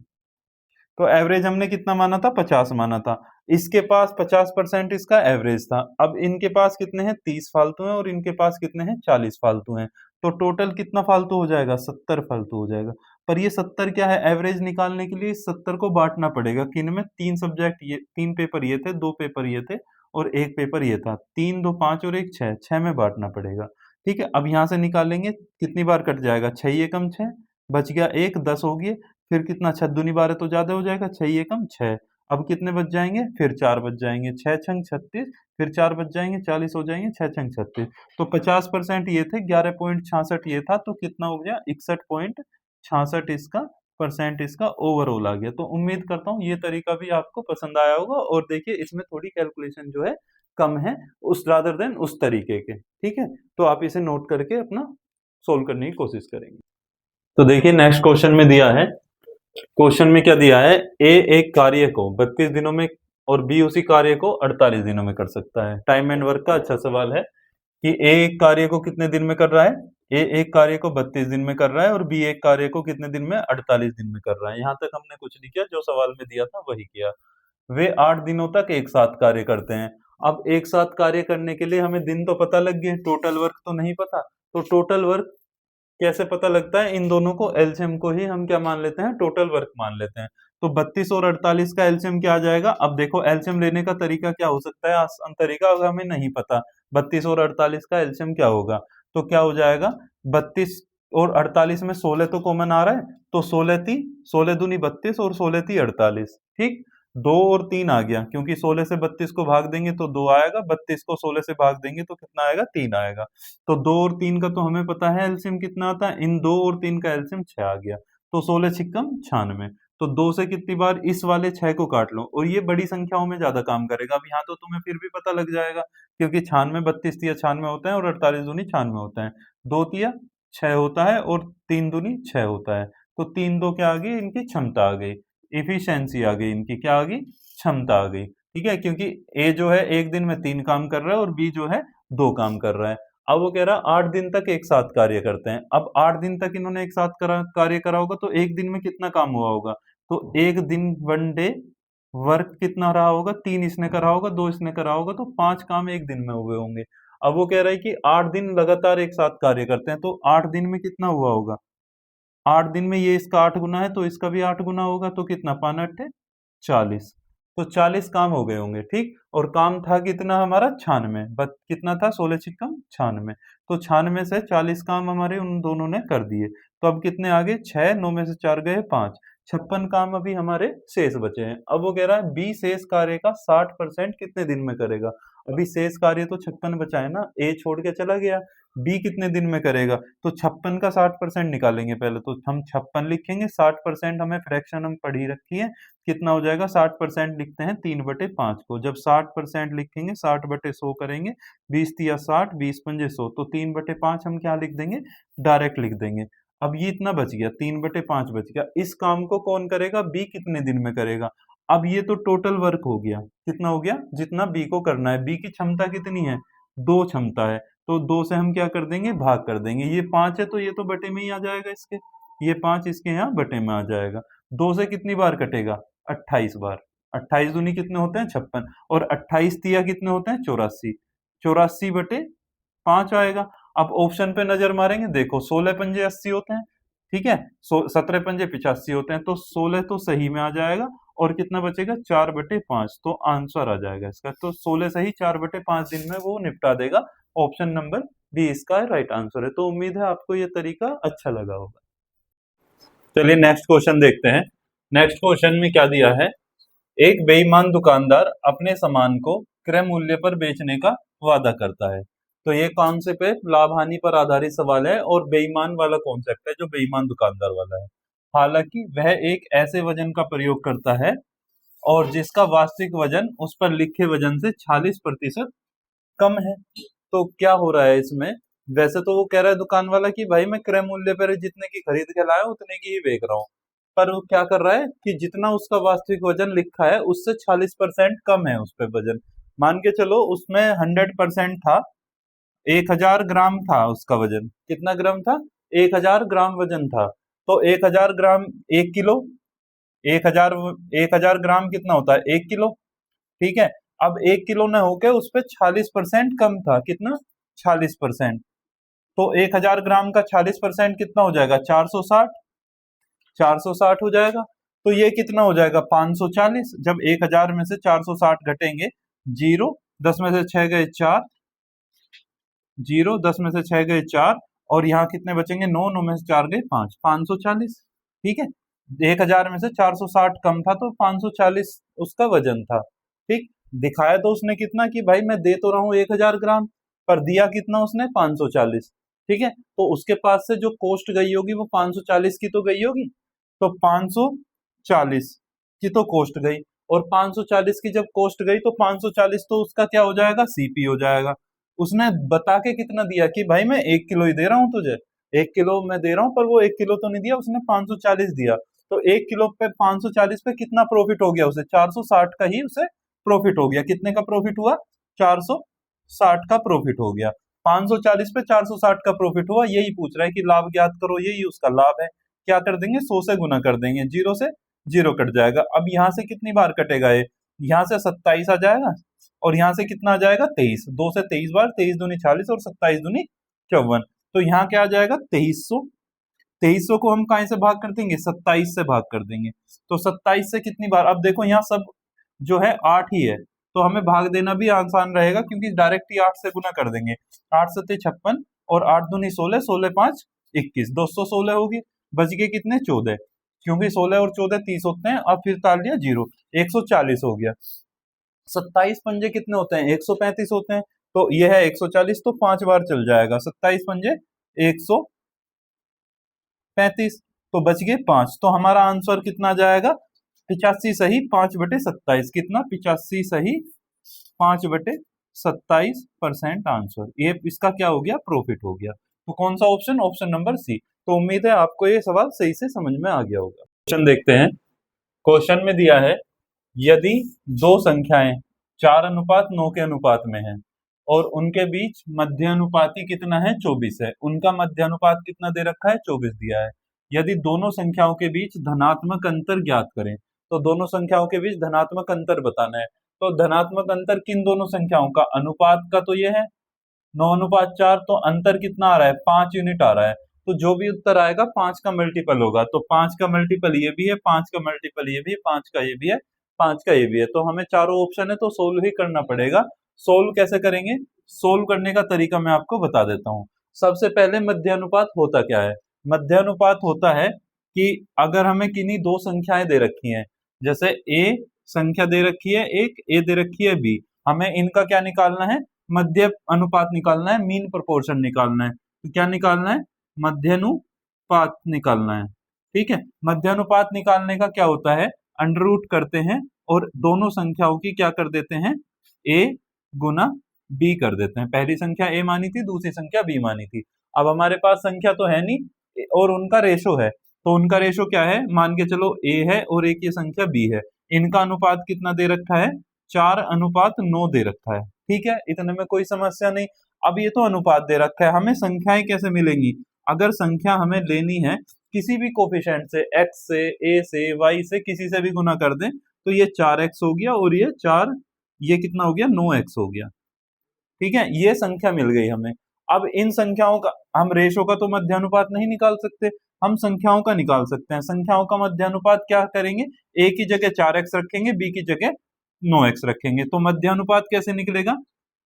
S1: तो एवरेज हमने कितना माना था 50 माना था, इसके पास 50% इसका एवरेज था। अब इनके पास कितने हैं 30 फालतू हैं और इनके पास कितने हैं 40 फालतू हैं, तो टोटल कितना फालतू हो जाएगा 70 फालतू हो जाएगा। पर ये 70 क्या है, एवरेज निकालने के लिए 70 को बांटना पड़ेगा किन में, 3 सब्जेक्ट ये, 3 पेपर ये थे, 2 पेपर ये थे और 1 पेपर ये था, 3 2 5 और 1 6, 6 में बांटना पड़ेगा। ठीक है, अब यहाँ से निकालेंगे कितनी बार कट जाएगा, 6 ये कम 6, बच गया 1, 10 हो गए, फिर कितना 6 दूनी 12 तो ज़्यादा हो जाएगा, 6 ये कम 6, अब कितने बच जाएँगे, फिर 4 बच जाएँगे, 6 छंग 36, फिर 4 बच जाएँगे, 40 हो जाएँगे, 6 छंग 36, तो 50% ये थे, 11.66 ये था, तो कितना हो गया 61.66 इसका परसेंट, इसका ओवरऑल आ गया। तो उम्मीद करता हूँ ये तरीका भी आपको पसंद आया होगा और देखिए इसमें थोड़ी कैलकुलेशन जो है कम है उस रादर देन उस तरीके के, ठीक है? तो आप इसे नोट करके अपना सोल्व करने की कोशिश करेंगे। तो देखिए नेक्स्ट क्वेश्चन में दिया है, क्वेश्चन में क्या दिया है, ए एक कार्य को 32 दिनों में और बी उसी कार्य को 48 दिनों में कर सकता है। टाइम एंड वर्क का अच्छा सवाल है कि ए एक कार्य को कितने दिन में कर रहा है, ए एक कार्य को 32 दिन में कर रहा है और बी एक कार्य को कितने दिन में 48 दिन में कर रहा है। यहाँ तक हमने कुछ नहीं किया, जो सवाल में दिया था वही किया। वे 8 दिनों तक एक साथ कार्य करते हैं। अब एक साथ कार्य करने के लिए हमें दिन तो पता लग गए, टोटल वर्क तो नहीं पता, तो टोटल वर्क कैसे पता लगता है, इन दोनों को एलसीएम को ही हम क्या मान लेते हैं, टोटल वर्क मान लेते हैं। तो 32 और 48 का एलसीएम क्या आ जाएगा, अब देखो एलसीएम लेने का तरीका क्या हो सकता है, आसान तरीका अगर हमें नहीं पता 32 और 48 का एलसीएम क्या होगा, तो क्या हो जाएगा 32 और 48 में 16 तो कॉमन आ रहा है, तो 16 दूनी 32 और 16 ती 48, ठीक। 2 और 3 आ गया क्योंकि 16 से 32 को भाग देंगे तो 2 आएगा, 32 को 16 से भाग देंगे तो कितना आएगा 3 आएगा। तो 2 और 3 का तो हमें पता है एलसीएम कितना आता है, इन 2 और 3 का एलसीएम 6 आ गया, तो 16 छिक्कम 96, तो 2 से कितनी बार इस वाले 6 को काट लो और ये बड़ी संख्याओं में ज्यादा काम करेगा। अब यहाँ तो तुम्हें फिर भी पता लग जाएगा क्योंकि 96 32 तिया 96 होता है और 48 दूनी 96 होता है, 2 तिया 6 होता है और 3 दूनी 6 होता है, तो 3 2 क्या आ गई, इनकी क्षमता आ गई, इफिशियंसी आ गई इनकी, क्या आ गई क्षमता आ गई, ठीक है, क्योंकि ए जो है एक दिन में 3 काम कर रहा है और बी जो है 2 काम कर रहा है। अब वो कह रहा है 8 दिन तक एक साथ कार्य करते हैं। अब 8 दिन तक इन्होंने एक साथ कार्य करा होगा तो एक दिन में कितना काम हुआ होगा, तो एक दिन 1 डे वर्क कितना रहा होगा, 3 इसने करा होगा, 2 इसने करा होगा, तो 5 काम एक दिन में हुए होंगे। अब वो कह रहा है कि 8 दिन लगातार एक साथ कार्य करते हैं, तो 8 दिन में कितना हुआ होगा, 8 दिन में ये इसका 8 गुना है तो इसका भी 8 गुना होगा, तो कितना 5 8 40, तो 40 काम हो गए होंगे, ठीक। और काम था कितना हमारा 96, बट कितना था 16 छिक्कम 96, तो 96 से 40 काम हमारे उन दोनों ने कर दिए, तो अब कितने आ गए 6, 9 में से 4 गए 5, 56 काम अभी हमारे शेष बचे हैं। अब वो कह रहा है बी शेष कार्य का 60% कितने दिन में करेगा, अभी शेष कार्य तो 56 बचा है ना, ए छोड़ के चला गया, बी कितने दिन में करेगा, तो 56 का 60% निकालेंगे पहले, तो हम 56 लिखेंगे, 60% हमें फ्रैक्शन हम पढ़ी रखी है, कितना हो जाएगा 60% लिखते हैं 3/5 को, जब 60% लिखेंगे 60/100 करेंगे, 20 तिया 60, 20 पंजे 100, तो 3/5 हम क्या लिख देंगे, डायरेक्ट लिख देंगे। अब ये इतना बच गया 3/5 बच गया, इस काम को कौन करेगा, बी कितने दिन में करेगा। अब ये तो टोटल वर्क हो गया, कितना हो गया, जितना बी को करना है, बी की क्षमता कितनी है 2 क्षमता है, तो 2 से हम क्या कर देंगे, भाग कर देंगे, ये 5 है तो ये तो बटे में ही आ जाएगा इसके, ये 5 इसके यहाँ बटे में आ जाएगा। 2 से कितनी बार कटेगा 28 बार, 28 दूनी कितने होते हैं 56 और 28 तिया कितने होते हैं 84, 84/5 आएगा। अब ऑप्शन पे नजर मारेंगे, देखो 16 पंजे 80 होते हैं, ठीक है, 17 पंजे 85 होते हैं, तो 16 तो सही में आ जाएगा और कितना बचेगा 4/5, तो आंसर आ जाएगा इसका। तो 16 सही 4/5 दिन में वो निपटा देगा। ऑप्शन नंबर बी इसका राइट आंसर है। तो उम्मीद है आपको ये तरीका अच्छा लगा होगा। चलिए नेक्स्ट क्वेश्चन देखते हैं। नेक्स्ट क्वेश्चन में क्या दिया है, एक बेईमान दुकानदार अपने सामान को क्रय मूल्य पर बेचने का वादा करता है। तो ये कॉन्सेप्ट है, लाभ हानि पर आधारित सवाल है और बेईमान वाला कॉन्सेप्ट है जो बेईमान दुकानदार वाला है। हालांकि वह एक ऐसे वजन का प्रयोग करता है और जिसका वास्तविक वजन उस पर लिखे वजन से 40% कम है। तो क्या हो रहा है इसमें, वैसे तो वो कह रहा है दुकान वाला कि भाई मैं क्रय मूल्य पर जितने की खरीद के लाया उतने की ही बेच रहा हूँ, पर वो क्या कर रहा है कि जितना उसका वास्तविक वजन लिखा है उससे 40% कम है उस पर वजन। मान के चलो उसमें 100% था, 1000 ग्राम था उसका वजन। कितना ग्राम था? 1000 ग्राम वजन था। तो 1000 ग्राम 1 किलो, 1000 ग्राम कितना होता है? 1 किलो। ठीक है, अब 1 किलो न होके उस पर 40% कम था। कितना? 40%। तो 1000 ग्राम का 40% कितना हो जाएगा? 460। 460 हो जाएगा। तो ये कितना हो जाएगा? 540। जब 1000 में से 460 घटेंगे, जीरो, 10 में से 6 गए 4, जीरो, 10 में से 6 गए 4, और यहाँ कितने बचेंगे? 9, 9 में से 4 गए 5, 540। ठीक है, 1000 में से 460 कम था तो 540 उसका वजन था। ठीक, दिखाया तो उसने कितना कि भाई मैं दे तो रहा हूँ 1000 ग्राम, पर दिया कितना उसने? 540। ठीक है, तो उसके पास से जो कॉस्ट गई होगी वो 540 की तो गई होगी। तो 540 की तो कॉस्ट गई, और 540 की जब कॉस्ट गई तो 540 तो उसका क्या हो जाएगा? सीपी हो जाएगा। उसने बता के कितना दिया कि भाई मैं 1 किलो ही दे रहा हूँ तुझे, 1 किलो मैं दे रहा हूँ, पर वो 1 किलो तो नहीं दिया, उसने 540 दिया। तो 1 किलो पे 540 पे कितना प्रॉफिट हो गया उसे? 460 का ही उसे प्रॉफिट हो गया। कितने का प्रॉफिट हुआ? 460 का प्रॉफिट हो गया। 540 पे 460 का प्रॉफिट हुआ। यही पूछ रहा है कि लाभ ज्ञात करो, यही उसका लाभ है। क्या कर देंगे? 100 से गुना कर देंगे, जीरो से जीरो कट जाएगा। अब यहाँ से कितनी बार कटेगा ये? यहाँ से 27 आ जाएगा, और यहाँ से कितना आ जाएगा? 23। 2 से 23 बार, 23 दूनी 40 और 27 दूनी 54। तो यहाँ क्या आ जाएगा? 2300। 2300 को हम कहाँ से भाग कर देंगे? 27 से भाग कर देंगे। तो 27 से कितनी बार? अब देखो यहाँ सब जो है 8 ही है, तो हमें भाग देना भी आसान रहेगा क्योंकि डायरेक्ट ही 8 से गुना कर देंगे। 8 सत्ते 56 और 8 दूनी 16, 16 5 21, 216 होगी। बच गए कितने? 14, क्योंकि 16 और 14 30 होते हैं। अब फिर ताल दिया जीरो, 140 हो गया। 27 पंजे कितने होते हैं? 135 होते हैं। तो ये है 140, तो 5 बार चल जाएगा। 27 पंजे 135, तो बच गए 5। तो हमारा आंसर कितना आ जाएगा? 85 सही 5/27। कितना? 85 सही 5/27% आंसर। ये इसका क्या हो गया? प्रॉफिट हो गया। तो कौन सा ऑप्शन? Option number C. तो उम्मीद है आपको ये सवाल सही से समझ में आ गया होगा। क्वेश्चन देखते हैं। क्वेश्चन में दिया है, यदि दो संख्याएं 4:9 के अनुपात में हैं और उनके बीच मध्य अनुपाती कितना है? 24 है। उनका मध्य अनुपात कितना दे रखा है? 24 दिया है। यदि दोनों संख्याओं के बीच धनात्मक अंतर ज्ञात करें, तो दोनों संख्याओं के बीच धनात्मक अंतर बताना है। तो धनात्मक अंतर किन दोनों संख्याओं का? अनुपात का तो ये है 9:4, तो अंतर कितना आ रहा है? 5 यूनिट आ रहा है। तो जो भी उत्तर आएगा 5 का मल्टीपल होगा। तो 5 का मल्टीपल ये भी है, 5 का मल्टीपल ये भी है, 5 का ये भी है, 5 का ये भी है। तो हमें चारों ऑप्शन है तो सोल्व ही करना पड़ेगा। सोल्व कैसे करेंगे? सोल्व करने का तरीका मैं आपको बता देता हूँ। सबसे पहले मध्य अनुपात होता क्या है? मध्य अनुपात होता है कि अगर हमें किन्हीं दो संख्याएं दे रखी हैं, जैसे ए संख्या दे रखी है एक, ए दे रखी है बी, हमें इनका क्या निकालना है? मध्य अनुपात निकालना है, मीन प्रोपोर्शन निकालना है। तो क्या निकालना है? मध्यानुपात निकालना है। ठीक है, मध्यानुपात निकालने का क्या होता है? अंडर रूट करते हैं और दोनों संख्याओं की क्या कर देते हैं? ए गुना बी कर देते हैं। पहली संख्या ए मानी थी, दूसरी संख्या बी मानी थी। अब हमारे पास संख्या तो है नहीं और उनका रेशो है, तो उनका रेशो क्या है? मान के चलो ए है और एक ये संख्या बी है। इनका अनुपात कितना दे रखा है? 4:9 दे रखा है। ठीक है, इतने में कोई समस्या नहीं। अब ये तो अनुपात दे रखा है, हमें संख्याएं कैसे मिलेंगी? अगर संख्या हमें लेनी है किसी भी कोफिशिएंट से, x से, a से, y से, किसी से भी गुना कर दें, तो ये 4x हो गया और ये 4, ये कितना हो गया? 9x हो गया। ठीक है, ये संख्या मिल गई हमें। अब इन संख्याओं का हम रेशो का तो मध्यानुपात नहीं निकाल सकते, हम संख्याओं का निकाल सकते हैं। संख्याओं का मध्यानुपात क्या करेंगे, ए की जगह 4x रखेंगे, बी की जगह 9x रखेंगे, तो मध्यानुपात कैसे निकलेगा,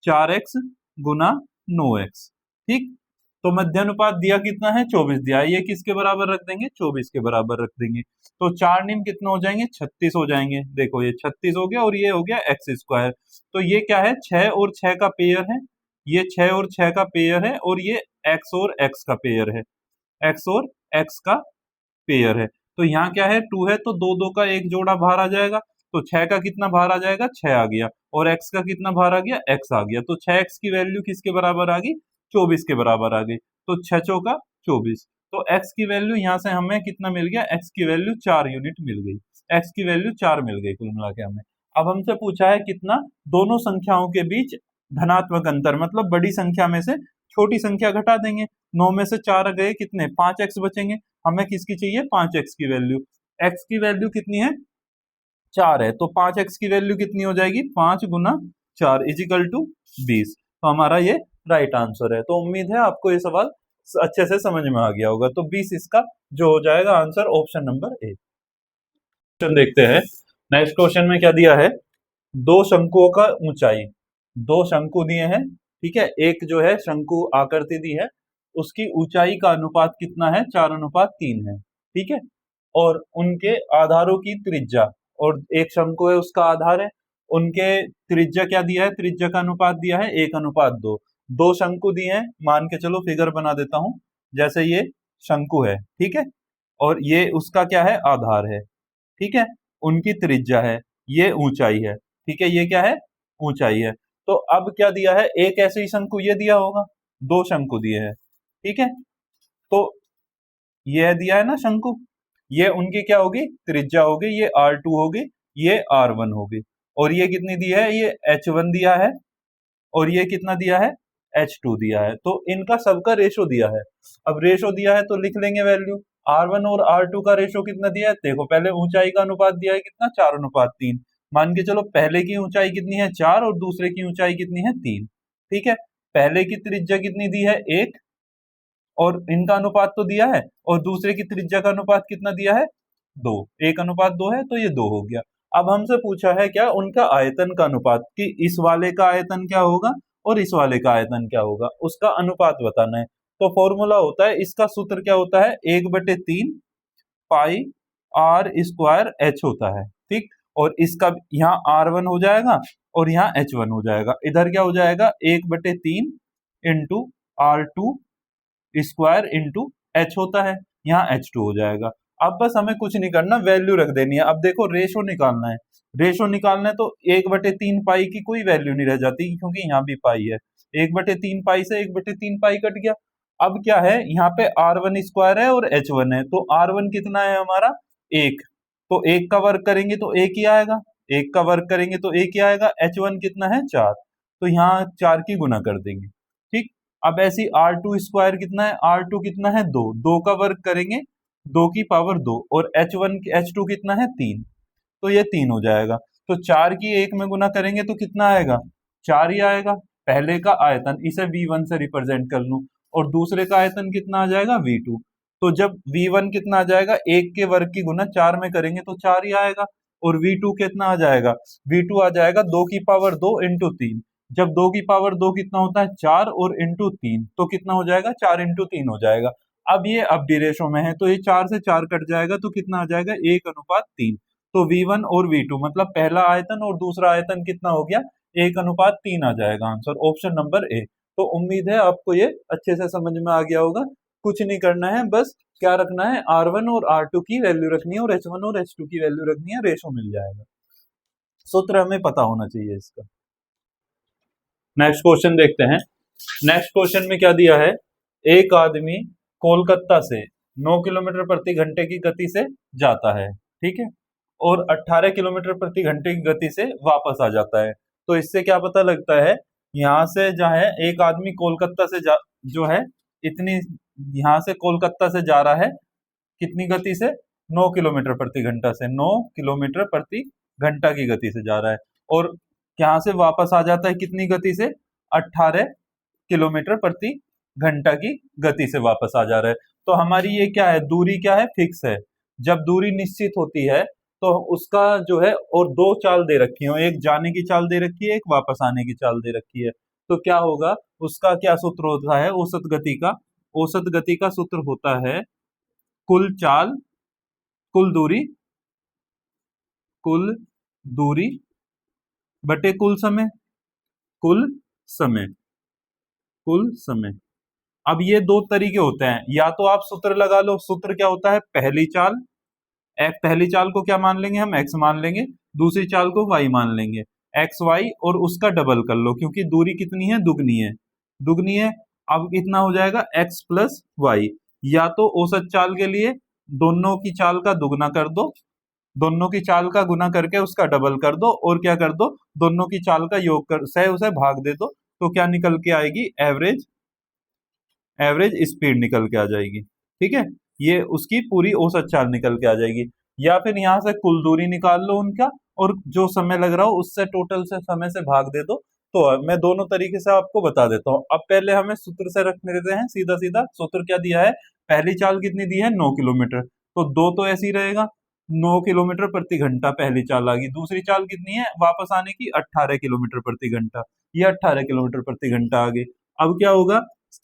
S1: 4x गुना 9x। ठीक, तो मध्यानुपात दिया कितना है, 24 दिया है, ये किसके बराबर रख देंगे, 24 के बराबर रख देंगे, तो 4 निम कितना हो जाएंगे, 36 हो जाएंगे। देखो ये 36 हो गया और ये हो गया एक्स स्क्वायर, तो ये क्या है, 6 और 6 का पेयर है, ये 6 और 6 का पेयर है, और ये x और x का पेयर है, x और x का पेयर है। तो यहाँ क्या है, 2 है, तो दो दो का एक जोड़ा बाहर आ जाएगा, तो 6 का कितना बाहर आ जाएगा, 6 आ गया, और x का कितना बाहर आ गया, x आ गया, तो 6x की वैल्यू किसके बराबर आ गई, 24 के बराबर आ गई, तो 6 चौका 24, तो x की वैल्यू यहाँ से हमें कितना मिल गया, x की वैल्यू 4 यूनिट मिल गई, x की वैल्यू 4 मिल गई कुल मिला के हमें। अब हमसे पूछा है कितना, दोनों संख्याओं के बीच धनात्मक अंतर, मतलब बड़ी संख्या में से छोटी संख्या घटा देंगे, 9 में से 4 गए कितने, 5x बचेंगे, हमें किसकी चाहिए, 5x की वैल्यू, x की वैल्यू कितनी है, 4 है, तो 5x की वैल्यू कितनी हो जाएगी, 5 गुना 4 इजिकल टू 20, तो हमारा ये राइट आंसर है। तो उम्मीद है आपको ये सवाल अच्छे से समझ में आ गया होगा, तो 20 इसका जो हो जाएगा answer option number A. Question देखते हैं, नेक्स्ट क्वेश्चन में क्या दिया है, दो शंकुओं का ऊंचाई, दो शंकु दिए हैं, ठीक है, एक जो है शंकु आकृति दी है, उसकी ऊंचाई का अनुपात कितना है, 4:3 है, ठीक है, और उनके आधारों की त्रिज्या, और एक शंकु है उसका आधार है, उनके त्रिज्या क्या दिया है, त्रिज्या का अनुपात दिया है 1:2, दो शंकु दिए हैं, मान के चलो फिगर बना देता हूं, जैसे ये शंकु है, ठीक है, और ये उसका क्या है, आधार है, ठीक है, उनकी त्रिज्या है, ये ऊंचाई है, ठीक है, ये क्या है, ऊंचाई है। तो अब क्या दिया है, एक ऐसे ही शंकु ये दिया होगा, दो शंकु दिए हैं, ठीक है, तो ये दिया है ना शंकु, ये उनकी क्या होगी, त्रिज्या होगी, ये R2 होगी, ये R1 होगी, और ये कितनी दी है, ये H1 दिया है, और ये कितना दिया है, H2 दिया है, तो इनका सबका रेशो दिया है। अब रेशो दिया है तो लिख लेंगे वैल्यू, R1 और R2 का रेशो कितना दिया है, देखो पहले ऊंचाई का अनुपात दिया है कितना, 4:3, मान के चलो पहले की ऊंचाई कितनी है, 4, और दूसरे की ऊंचाई कितनी है, 3, ठीक है, पहले की त्रिज्या कितनी दी है, 1, और इनका अनुपात तो दिया है, और दूसरे की त्रिज्या का अनुपात कितना दिया है, 2, 1:2 है, तो ये 2 हो गया। अब हमसे पूछा है क्या, उनका आयतन का अनुपात, कि इस वाले का आयतन क्या होगा और इस वाले का आयतन क्या होगा, उसका अनुपात बताना है। तो फॉर्मूला होता है, इसका सूत्र क्या होता है, 1/3 पाई आर स्क्वायर एच होता है, ठीक, और इसका यहाँ R1 हो जाएगा और यहाँ H1 हो जाएगा, इधर क्या हो जाएगा, 1/3 into R2 square into H होता है, यहाँ H2 हो जाएगा। अब बस हमें कुछ नहीं करना, वैल्यू रख देनी है। अब देखो रेशो निकालना है, रेशो निकालना है तो 1/3 पाई की कोई वैल्यू नहीं रह जाती, क्योंकि यहाँ भी पाई है, 1/3 पाई से 1/3 पाई कट गया। अब क्या है, यहाँ पे R1 स्क्वायर है और H1 है, तो R1 कितना है हमारा, 1, तो 1 का वर्ग करेंगे तो 1 ही आएगा, 1 का वर्ग करेंगे तो 1 ही आएगा, H1 कितना है, 4, तो यहाँ 4 की गुना कर देंगे, ठीक। अब ऐसी R2 स्क्वायर कितना है, R2 कितना है, 2, 2 का वर्ग करेंगे 2 की पावर 2, और H2 कितना है, 3, तो ये 3 हो जाएगा, तो 4 की 1 में गुना करेंगे तो कितना आएगा, 4 ही आएगा। पहले का आयतन इसे V1 से रिप्रेजेंट कर लूं, और दूसरे का आयतन कितना आ जाएगा, V2, तो जब V1 कितना आ जाएगा, 1 के वर्ग की गुना 4 में करेंगे तो 4 ही आएगा, और V2 कितना आ जाएगा, V2 आ जाएगा 2 की पावर 2 इंटू 3, जब 2 की पावर 2 कितना होता है, 4, और इंटू 3, तो कितना हो जाएगा, 4 इंटू 3 हो जाएगा। अब ये अब भी रेशो में है, तो ये 4 से 4 कट जाएगा, तो कितना आ जाएगा, 1:3, तो V1 और V2 मतलब पहला आयतन और दूसरा आयतन कितना हो गया, 1:3 आ जाएगा आंसर, ऑप्शन नंबर ए। तो उम्मीद है आपको ये अच्छे से समझ में आ गया होगा, कुछ नहीं करना है, बस क्या रखना है, R1 और R2 की वैल्यू रखनी है, और H1 और H2 की वैल्यू रखनी है, रेशो मिल जाएगा। सूत्र हमें पता होना चाहिए इसका। नेक्स्ट क्वेश्चन देखते हैं, नेक्स्ट क्वेश्चन में क्या दिया है, एक आदमी कोलकाता से 9 किलोमीटर प्रति घंटे की गति से जाता है, ठीक है, और 18 किलोमीटर प्रति घंटे की गति से वापस आ जाता है। तो इससे क्या पता लगता है, यहाँ से जो है एक आदमी कोलकाता से जो है इतनी, यहाँ से कोलकाता से जा रहा है कितनी गति से, 9 किलोमीटर प्रति घंटा से, 9 किलोमीटर प्रति घंटा की गति से जा रहा है, और यहाँ से वापस आ जाता है कितनी गति से, 18 किलोमीटर प्रति घंटा की गति से वापस आ जा रहा है। तो हमारी ये क्या है, दूरी क्या है, फिक्स है। जब दूरी निश्चित होती है तो उसका जो है, और दो चाल दे रखी हो, एक जाने की चाल दे रखी है, एक वापस आने की चाल दे रखी है, तो क्या होगा, उसका क्या सूत्र होता है, औसत गति का। औसत गति का सूत्र होता है कुल चाल, कुल दूरी, कुल दूरी बटे कुल समय, कुल समय, कुल समय। अब ये दो तरीके होते हैं, या तो आप सूत्र लगा लो। सूत्र क्या होता है, पहली चाल, पहली चाल को क्या मान लेंगे हम, x मान लेंगे, दूसरी चाल को y मान लेंगे, एक्स वाई, और उसका डबल कर लो, क्योंकि दूरी कितनी है, दुगनी है, दुगनी है। अब कितना हो जाएगा, x प्लस वाई। या तो औसत चाल के लिए दोनों की चाल का दुगना कर दो, दोनों की चाल का गुना करके उसका डबल कर दो, और क्या कर दो, दोनों की चाल का योग कर सह उसे भाग दे दो, तो क्या निकल के आएगी, एवरेज, एवरेज स्पीड निकल के आ जाएगी। ठीक है, ये उसकी पूरी औसत चाल निकल के आ जाएगी। या फिर यहां से कुल दूरी निकाल लो उनका, और जो समय लग रहा हो उससे टोटल से समय से भाग दे दो। तो मैं दोनों तरीके से आपको बता देता हूँ। अब पहले हमें सूत्र से रखने देते हैं, सीधा सीधा सूत्र क्या दिया है, पहली चाल कितनी दी है, 9 किलोमीटर, तो दो तो ऐसे ही रहेगा, 9 किलोमीटर प्रति घंटा पहली चाल आ गई। दूसरी चाल कितनी है वापस आने की, 18 किलोमीटर प्रति घंटा, ये 18 किलोमीटर प्रति घंटा आ गई। अब क्या होगा,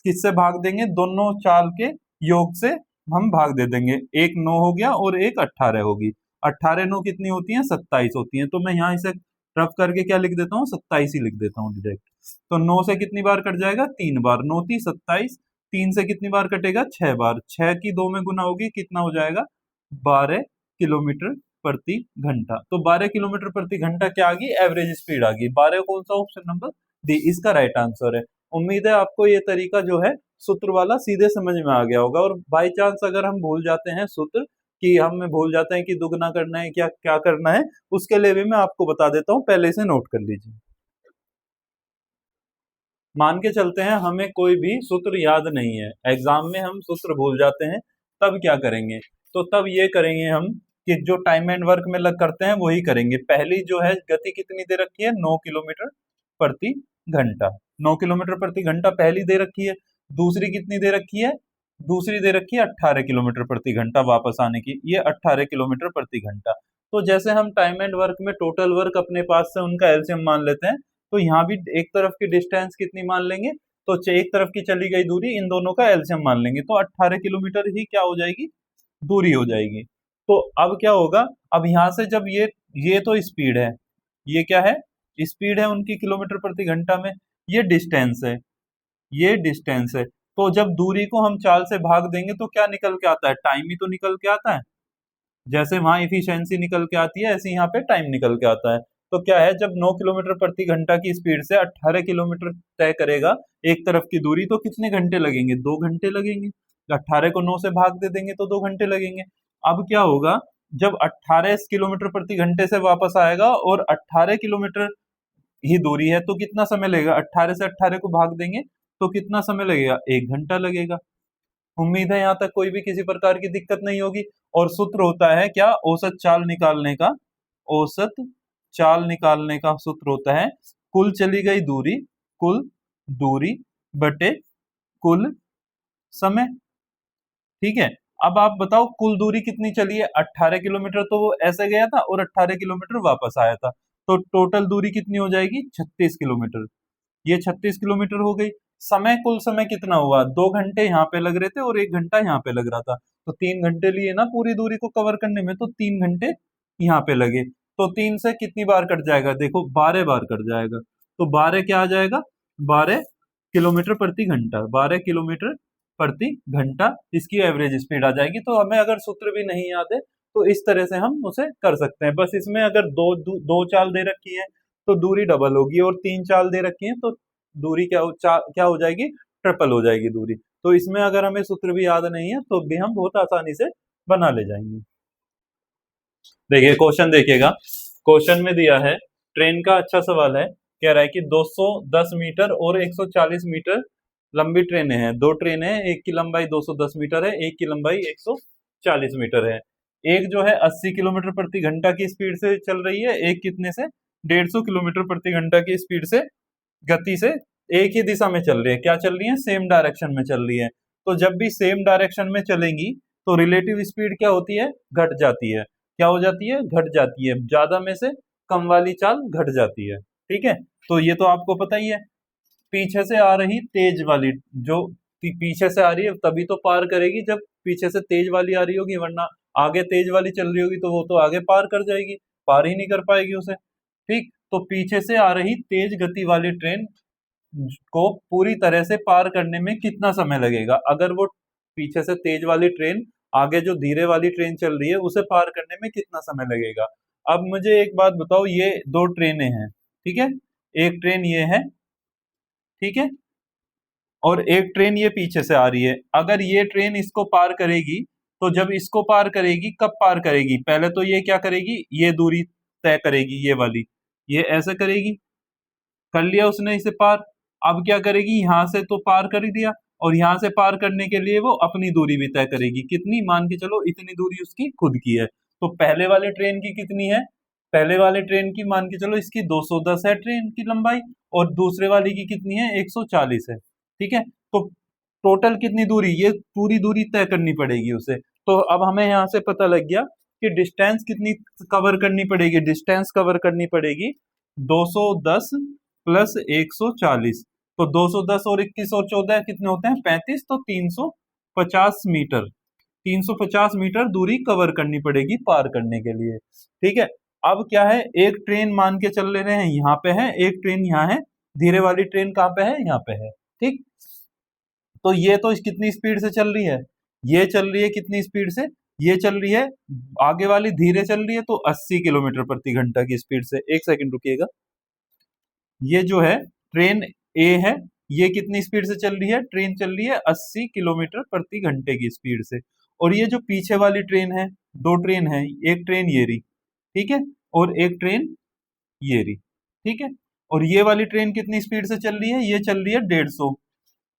S1: किससे भाग देंगे, दोनों चाल के योग से हम भाग दे देंगे, एक 9 हो गया और एक 18 होगी, 18 9 कितनी होती है, 27 होती है। तो मैं यहाँ इसे रफ करके क्या लिख देता हूँ, 27 ही लिख देता हूँ डायरेक्ट। तो 9 से कितनी बार कट जाएगा, 3 बार, 9 थी 27, 3 से कितनी बार कटेगा, 6 बार, 6 की 2 में गुना होगी, कितना हो जाएगा, 12 किलोमीटर प्रति घंटा। तो 12 किलोमीटर प्रति घंटा क्या आ गई, एवरेज स्पीड आ गई। 12 कौन सा, ऑप्शन नंबर डी इसका राइट आंसर है। उम्मीद है आपको ये तरीका जो है सूत्र वाला सीधे समझ में आ गया होगा। और बाई चांस अगर हम भूल जाते हैं सूत्र, कि हम भूल जाते हैं कि दुगना करना है क्या क्या करना है, उसके लिए भी मैं आपको बता देता हूँ, पहले से नोट कर लीजिए। मान के चलते हैं हमें कोई भी सूत्र याद नहीं है, एग्जाम में हम सूत्र भूल जाते हैं, तब क्या करेंगे, तो तब ये करेंगे हम कि जो टाइम एंड वर्क में लग करते हैं वही करेंगे। पहली जो है गति कितनी दे रखी है, 9 किलोमीटर प्रति घंटा, 9 किलोमीटर प्रति घंटा पहली दे रखी है। दूसरी कितनी दे रखी है, दूसरी दे रखी है 18 किलोमीटर प्रति घंटा वापस आने की, ये 18 किलोमीटर प्रति घंटा। तो जैसे हम टाइम एंड वर्क में टोटल वर्क अपने पास से उनका एलसीएम मान लेते हैं, तो यहाँ भी एक तरफ की डिस्टेंस कितनी मान लेंगे, तो एक तरफ की चली गई दूरी, इन दोनों का एलसीएम मान लेंगे, तो 18 किलोमीटर ही क्या हो जाएगी, दूरी हो जाएगी। तो अब क्या होगा, अब यहां से जब ये तो स्पीड है, ये क्या है, स्पीड है उनकी किलोमीटर प्रति घंटा में, ये डिस्टेंस है, ये डिस्टेंस है। तो जब दूरी को हम चाल से भाग देंगे तो क्या निकल के आता है, टाइम ही तो निकल के आता है। जैसे वहां इफिशियंसी निकल के आती है, ऐसे यहाँ पे टाइम निकल के आता है। तो क्या है, जब 9 किलोमीटर प्रति घंटा की स्पीड से 18 किलोमीटर तय करेगा एक तरफ की दूरी, तो कितने घंटे लगेंगे, 2 घंटे लगेंगे। 18 को 9 से भाग दे देंगे तो 2 घंटे लगेंगे। अब क्या होगा, जब 18 किलोमीटर प्रति घंटे से वापस आएगा और 18 किलोमीटर ही दूरी है, तो कितना समय लगेगा, 18 से 18 को भाग देंगे तो कितना समय लगेगा, 1 घंटा लगेगा। उम्मीद है यहाँ तक कोई भी किसी प्रकार की दिक्कत नहीं होगी। और सूत्र होता है क्या, औसत चाल निकालने का, औसत चाल निकालने का सूत्र होता है कुल चली गई दूरी, कुल दूरी बटे कुल समय। ठीक है, अब आप बताओ कुल दूरी कितनी चली है, 18 किलोमीटर तो वो ऐसे गया था और 18 किलोमीटर वापस आया था, तो टोटल दूरी कितनी हो जाएगी, 36 किलोमीटर। ये 36 किलोमीटर हो गई। समय, कुल समय कितना हुआ, 2 घंटे यहाँ पे लग रहे थे और 1 घंटा यहाँ पे लग रहा था, तो 3 घंटे लिए ना पूरी दूरी को कवर करने में, तो 3 घंटे यहाँ पे लगे। तो 3 से कितनी बार कट जाएगा, देखो 12 बार कट जाएगा, तो 12 क्या आ जाएगा, 12 किलोमीटर प्रति घंटा, 12 किलोमीटर प्रति घंटा इसकी एवरेज स्पीड आ जाएगी। तो हमें अगर सूत्र भी नहीं याद है तो इस तरह से हम उसे कर सकते हैं। बस इसमें अगर दो चाल दे रखी है तो दूरी डबल होगी, और 3 चाल दे रखी है तो दूरी क्या हो जाएगी, ट्रिपल हो जाएगी दूरी। तो इसमें अगर हमें सूत्र भी याद नहीं है तो भी हम बहुत आसानी से बना ले जाएंगे। देखिए क्वेश्चन देखिएगा, क्वेश्चन में दिया है, ट्रेन का अच्छा सवाल है, कह रहा है कि 210 मीटर और 140 मीटर लंबी ट्रेनें हैं, दो ट्रेनें हैं, एक की लंबाई 210 मीटर है, एक की लंबाई 140 मीटर है। एक जो है 80 किलोमीटर प्रति घंटा की स्पीड से चल रही है, एक कितने से, 150 किलोमीटर प्रति घंटा की स्पीड से, गति से एक ही दिशा में चल रही है, क्या चल रही है, सेम डायरेक्शन में चल रही है। तो जब भी सेम डायरेक्शन में चलेंगी तो रिलेटिव स्पीड क्या होती है, घट जाती है। क्या हो जाती है, घट जाती है, ज्यादा में से कम वाली चाल घट जाती है। ठीक है, तो ये तो आपको पता ही है। पीछे से आ रही तेज वाली, जो पीछे से आ रही है तभी तो पार करेगी जब पीछे से तेज वाली आ रही होगी, वरना आगे तेज वाली चल रही होगी तो वो तो आगे पार कर जाएगी, पार ही नहीं कर पाएगी उसे। ठीक, तो पीछे से आ रही तेज गति वाली ट्रेन को पूरी तरह से पार करने में कितना समय लगेगा, अगर वो पीछे से तेज वाली ट्रेन आगे जो धीरे वाली ट्रेन चल रही है उसे पार करने में कितना समय लगेगा। अब मुझे एक बात बताओ, ये दो ट्रेनें हैं, ठीक है, एक ट्रेन ये है, ठीक है, और एक ट्रेन ये पीछे से आ रही है। अगर ये ट्रेन इसको पार करेगी तो जब इसको पार करेगी, कब पार करेगी, पहले तो ये क्या करेगी, ये दूरी तय करेगी, ये वाली, ये ऐसे करेगी, कर लिया उसने इसे पार। अब क्या करेगी, यहां से तो पार कर ही दिया, और यहां से पार करने के लिए वो अपनी दूरी भी तय करेगी, कितनी, मान के चलो इतनी दूरी उसकी खुद की है। तो पहले वाले ट्रेन की कितनी है, पहले वाले ट्रेन की मान के चलो इसकी 210 है ट्रेन की लंबाई, और दूसरे वाली की कितनी है, 140 है। ठीक है, तो टोटल कितनी दूरी, ये पूरी दूरी तय करनी पड़ेगी उसे। तो अब हमें यहाँ से पता लग गया कि डिस्टेंस कितनी कवर करनी पड़ेगी, डिस्टेंस कवर करनी पड़ेगी 210 प्लस 140। तो 210 और 21 और 14 कितने होते हैं, 35, तो 350 मीटर, 350 मीटर दूरी कवर करनी पड़ेगी पार करने के लिए। ठीक है, अब क्या है, एक ट्रेन मान के चल ले रहे हैं यहाँ पे है, एक ट्रेन यहाँ है, धीरे वाली ट्रेन कहाँ पे है, यहाँ पे है। ठीक, तो ये तो कितनी स्पीड से चल रही है, ये चल रही है कितनी स्पीड से, ये चल रही है, आगे वाली धीरे चल रही है तो 80 किलोमीटर प्रति घंटा की स्पीड से। एक सेकंड रुकिएगा, ये जो है ट्रेन ए है, ये कितनी स्पीड से चल रही है, ट्रेन चल रही है 80 किलोमीटर प्रति घंटे की स्पीड से। और ये जो पीछे वाली ट्रेन है, दो ट्रेन है, एक ट्रेन ये रही, ठीक है, और एक ट्रेन ये रही, ठीक है, और ये वाली ट्रेन कितनी स्पीड से चल रही है, ये चल रही है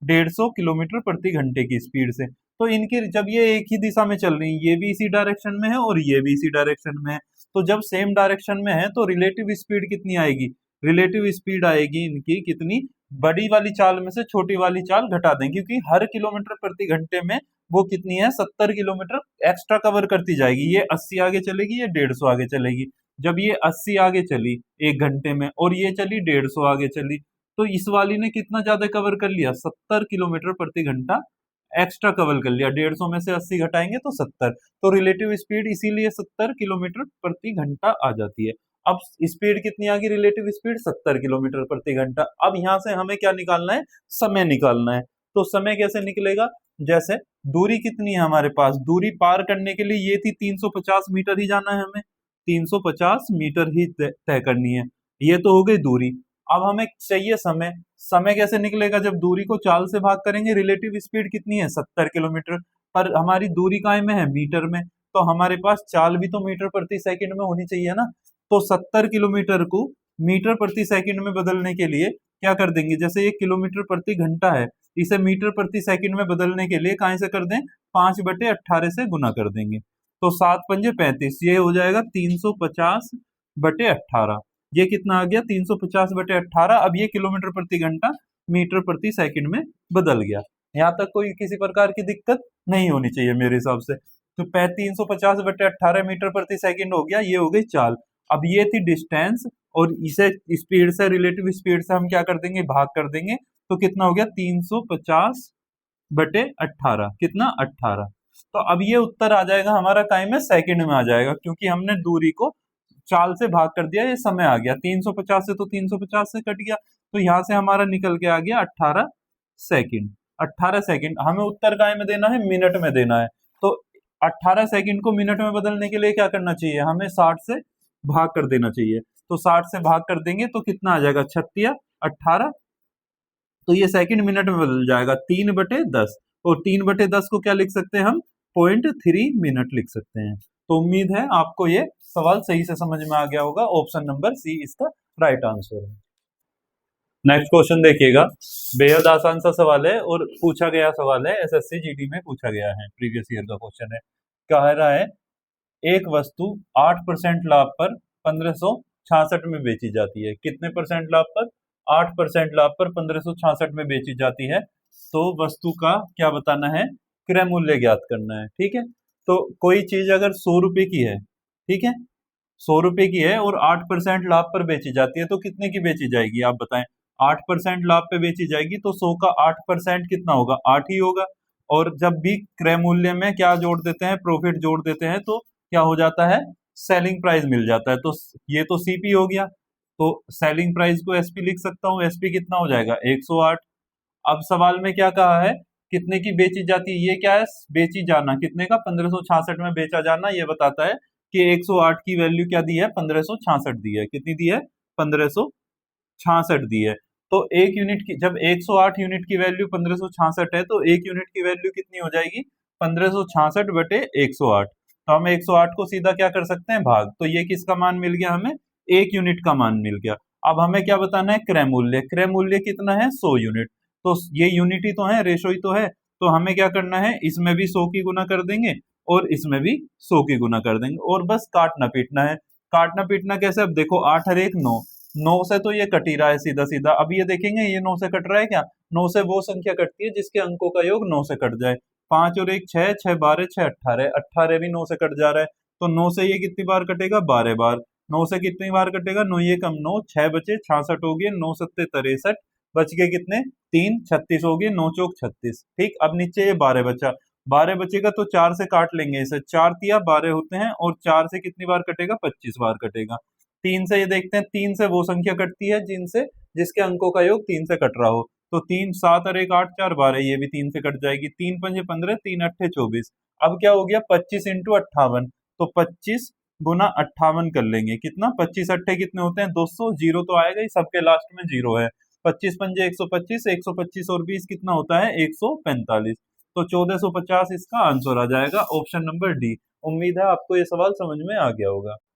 S1: 150 किलोमीटर प्रति घंटे की स्पीड से। तो इनकी जब ये एक ही दिशा में चल रही है, ये भी इसी डायरेक्शन में है और ये भी इसी डायरेक्शन में है, तो जब सेम डायरेक्शन में है तो रिलेटिव स्पीड कितनी आएगी, रिलेटिव स्पीड आएगी इनकी कितनी, बड़ी वाली चाल में से छोटी वाली चाल घटा दें, क्योंकि हर किलोमीटर प्रति घंटे में वो कितनी है, 70 किलोमीटर एक्स्ट्रा कवर करती जाएगी। ये 80 आगे चलेगी, ये 150 आगे चलेगी। जब ये 80 आगे चली एक घंटे में और ये चली 150 आगे चली, तो इस वाली ने कितना ज्यादा कवर कर लिया, 70 किलोमीटर प्रति घंटा एक्स्ट्रा कवर कर लिया। 150 में से 80 घटाएंगे तो 70, तो रिलेटिव स्पीड इसीलिए 70 किलोमीटर प्रति घंटा आ जाती है। अब स्पीड कितनी आ गई, रिलेटिव स्पीड 70 किलोमीटर प्रति घंटा। अब यहां से हमें क्या निकालना है, समय निकालना है। तो समय कैसे निकलेगा, जैसे दूरी कितनी है हमारे पास, दूरी पार करने के लिए ये थी 350 मीटर ही जाना है हमें, 350 मीटर ही तय करनी है, ये तो हो गई दूरी। अब हमें चाहिए समय, समय कैसे निकलेगा, जब दूरी को चाल से भाग करेंगे, रिलेटिव स्पीड कितनी है 70 किलोमीटर, पर हमारी दूरी काय में है, मीटर में, तो हमारे पास चाल भी तो मीटर प्रति सेकंड में होनी चाहिए ना। तो 70 किलोमीटर को मीटर प्रति सेकंड में बदलने के लिए क्या कर देंगे, जैसे ये किलोमीटर प्रति घंटा है, इसे मीटर प्रति सेकंड में बदलने के लिए कहां से कर दें, 5/18 से गुना कर देंगे, तो 7×5 = 35, ये हो जाएगा 350/18। ये कितना आ गया, 350/18। अब ये किलोमीटर प्रति घंटा मीटर प्रति सेकंड में बदल गया। यहाँ तक कोई किसी प्रकार की दिक्कत नहीं होनी चाहिए मेरे हिसाब से। तो 350/18 मीटर प्रति सेकंड हो गया, ये हो गई चाल। अब ये थी डिस्टेंस, और इसे स्पीड से, रिलेटिव स्पीड से हम क्या कर देंगे, भाग कर देंगे, तो कितना हो गया 350/18, कितना 18। तो अब ये उत्तर आ जाएगा हमारा टाइम है सेकंड में आ जाएगा, क्योंकि हमने दूरी को चाल से भाग कर दिया, ये समय आ गया 350 से, तो 350 से कट गया, तो यहां से हमारा निकल के आ गया 18 सेकंड। 18 सेकंड हमें उत्तर काय में देना है, मिनट में देना है। तो 18 सेकंड को मिनट में बदलने के लिए क्या करना चाहिए, हमें 60 से भाग कर देना चाहिए। तो 60 से भाग कर देंगे तो कितना आ जाएगा, 36×18, तो ये सेकंड मिनट में बदल जाएगा 3/10, और 3/10 को क्या लिख सकते हैं हम, 0.3 मिनट लिख सकते हैं। तो उम्मीद है आपको ये सवाल सही से समझ में आ गया होगा। ऑप्शन नंबर सी इसका राइट आंसर है। नेक्स्ट क्वेश्चन देखिएगा, बेहद आसान सा सवाल है और पूछा गया सवाल है, एसएससी जीडी में पूछा गया है, प्रीवियस ईयर का क्वेश्चन है। कह रहा है एक वस्तु 8% लाभ पर 1566 में बेची जाती है, कितने परसेंट लाभ पर, 8% लाभ पर 1566 में बेची जाती है, तो वस्तु का क्या बताना है, क्रय मूल्य ज्ञात करना है। ठीक है, तो कोई चीज अगर 100 रुपए की है, ठीक है, 100 रुपए की है और 8% लाभ पर बेची जाती है, तो कितने की बेची जाएगी आप बताएं। 8% लाभ पे बेची जाएगी तो 100 का 8% कितना होगा, 8 ही होगा। और जब भी क्रय मूल्य में क्या जोड़ देते हैं, प्रॉफिट जोड़ देते हैं, तो क्या हो जाता है, सेलिंग प्राइस मिल जाता है। तो ये तो सीपी हो गया, तो सेलिंग प्राइस को एसपी लिख सकता हूँ, एसपी कितना हो जाएगा, 108। अब सवाल में क्या कहा है, कितने की बेची जाती है, ये क्या है, बेची जाना, कितने का, 1566 में बेचा जाना, ये बताता है कि 108 की वैल्यू क्या दी है, 1566 दी है। कितनी दी है, 1566 दी है। तो एक यूनिट की, जब 108 यूनिट की वैल्यू 1566 है, तो एक यूनिट की वैल्यू कितनी हो जाएगी, 1566 बटे 108। तो हम 108 को सीधा क्या कर सकते हैं, भाग। तो ये किसका मान मिल गया हमें, एक यूनिट का मान मिल गया। अब हमें क्या बताना है, क्रय मूल्य। क्रय मूल्य कितना है, 100 यूनिट। तो ये यूनिट ही तो है, रेशो ही तो है। तो हमें क्या करना है, इसमें भी 100 की गुना कर देंगे और इसमें भी 100 की गुना कर देंगे, और बस काटना पीटना है। काटना पीटना कैसे, अब देखो 8 और 1 9, 9 से तो ये कट ही रहा है सीधा सीधा। अब ये देखेंगे ये 9 से कट रहा है क्या, 9 से वो संख्या कटती है जिसके अंकों का योग 9 से कट जाए। 5 और 1 6, 6 12, 6 18, 18 भी 9 से कट जा रहा है। तो 9 से ये कितनी बार कटेगा, 12 बार। 9 से कितनी बार कटेगा, 9 ये कम 9, 6 बचे 66 हो गए, 9 सत्ते 63, बच गए कितने, 3, 36 हो गए, 9 चौक 36। ठीक, अब नीचे ये 12 बचा, 12 बचेगा तो 4 से काट लेंगे इसे, 4 तिया 12 होते हैं, और 4 से कितनी बार कटेगा, 25 बार कटेगा। 3 से ये देखते हैं, 3 से वो संख्या कटती है जिनसे, जिसके अंकों का योग 3 से कट रहा हो। तो 3 7 और 1 8 4 12, ये भी 3 से कट जाएगी। 3 पंजे 15, 3 अट्ठे 24। अब क्या हो गया, 25 इंटू 58, तो 25 गुना 58 कर लेंगे, कितना, 25 अट्ठे कितने होते हैं, 200। जीरो तो आएगा ही, सबके लास्ट में जीरो है। 25 पंजे 125, 125 और 20 कितना होता है, 145। तो 1450 इसका आंसर आ जाएगा, ऑप्शन नंबर डी। उम्मीद है आपको ये सवाल समझ में आ गया होगा।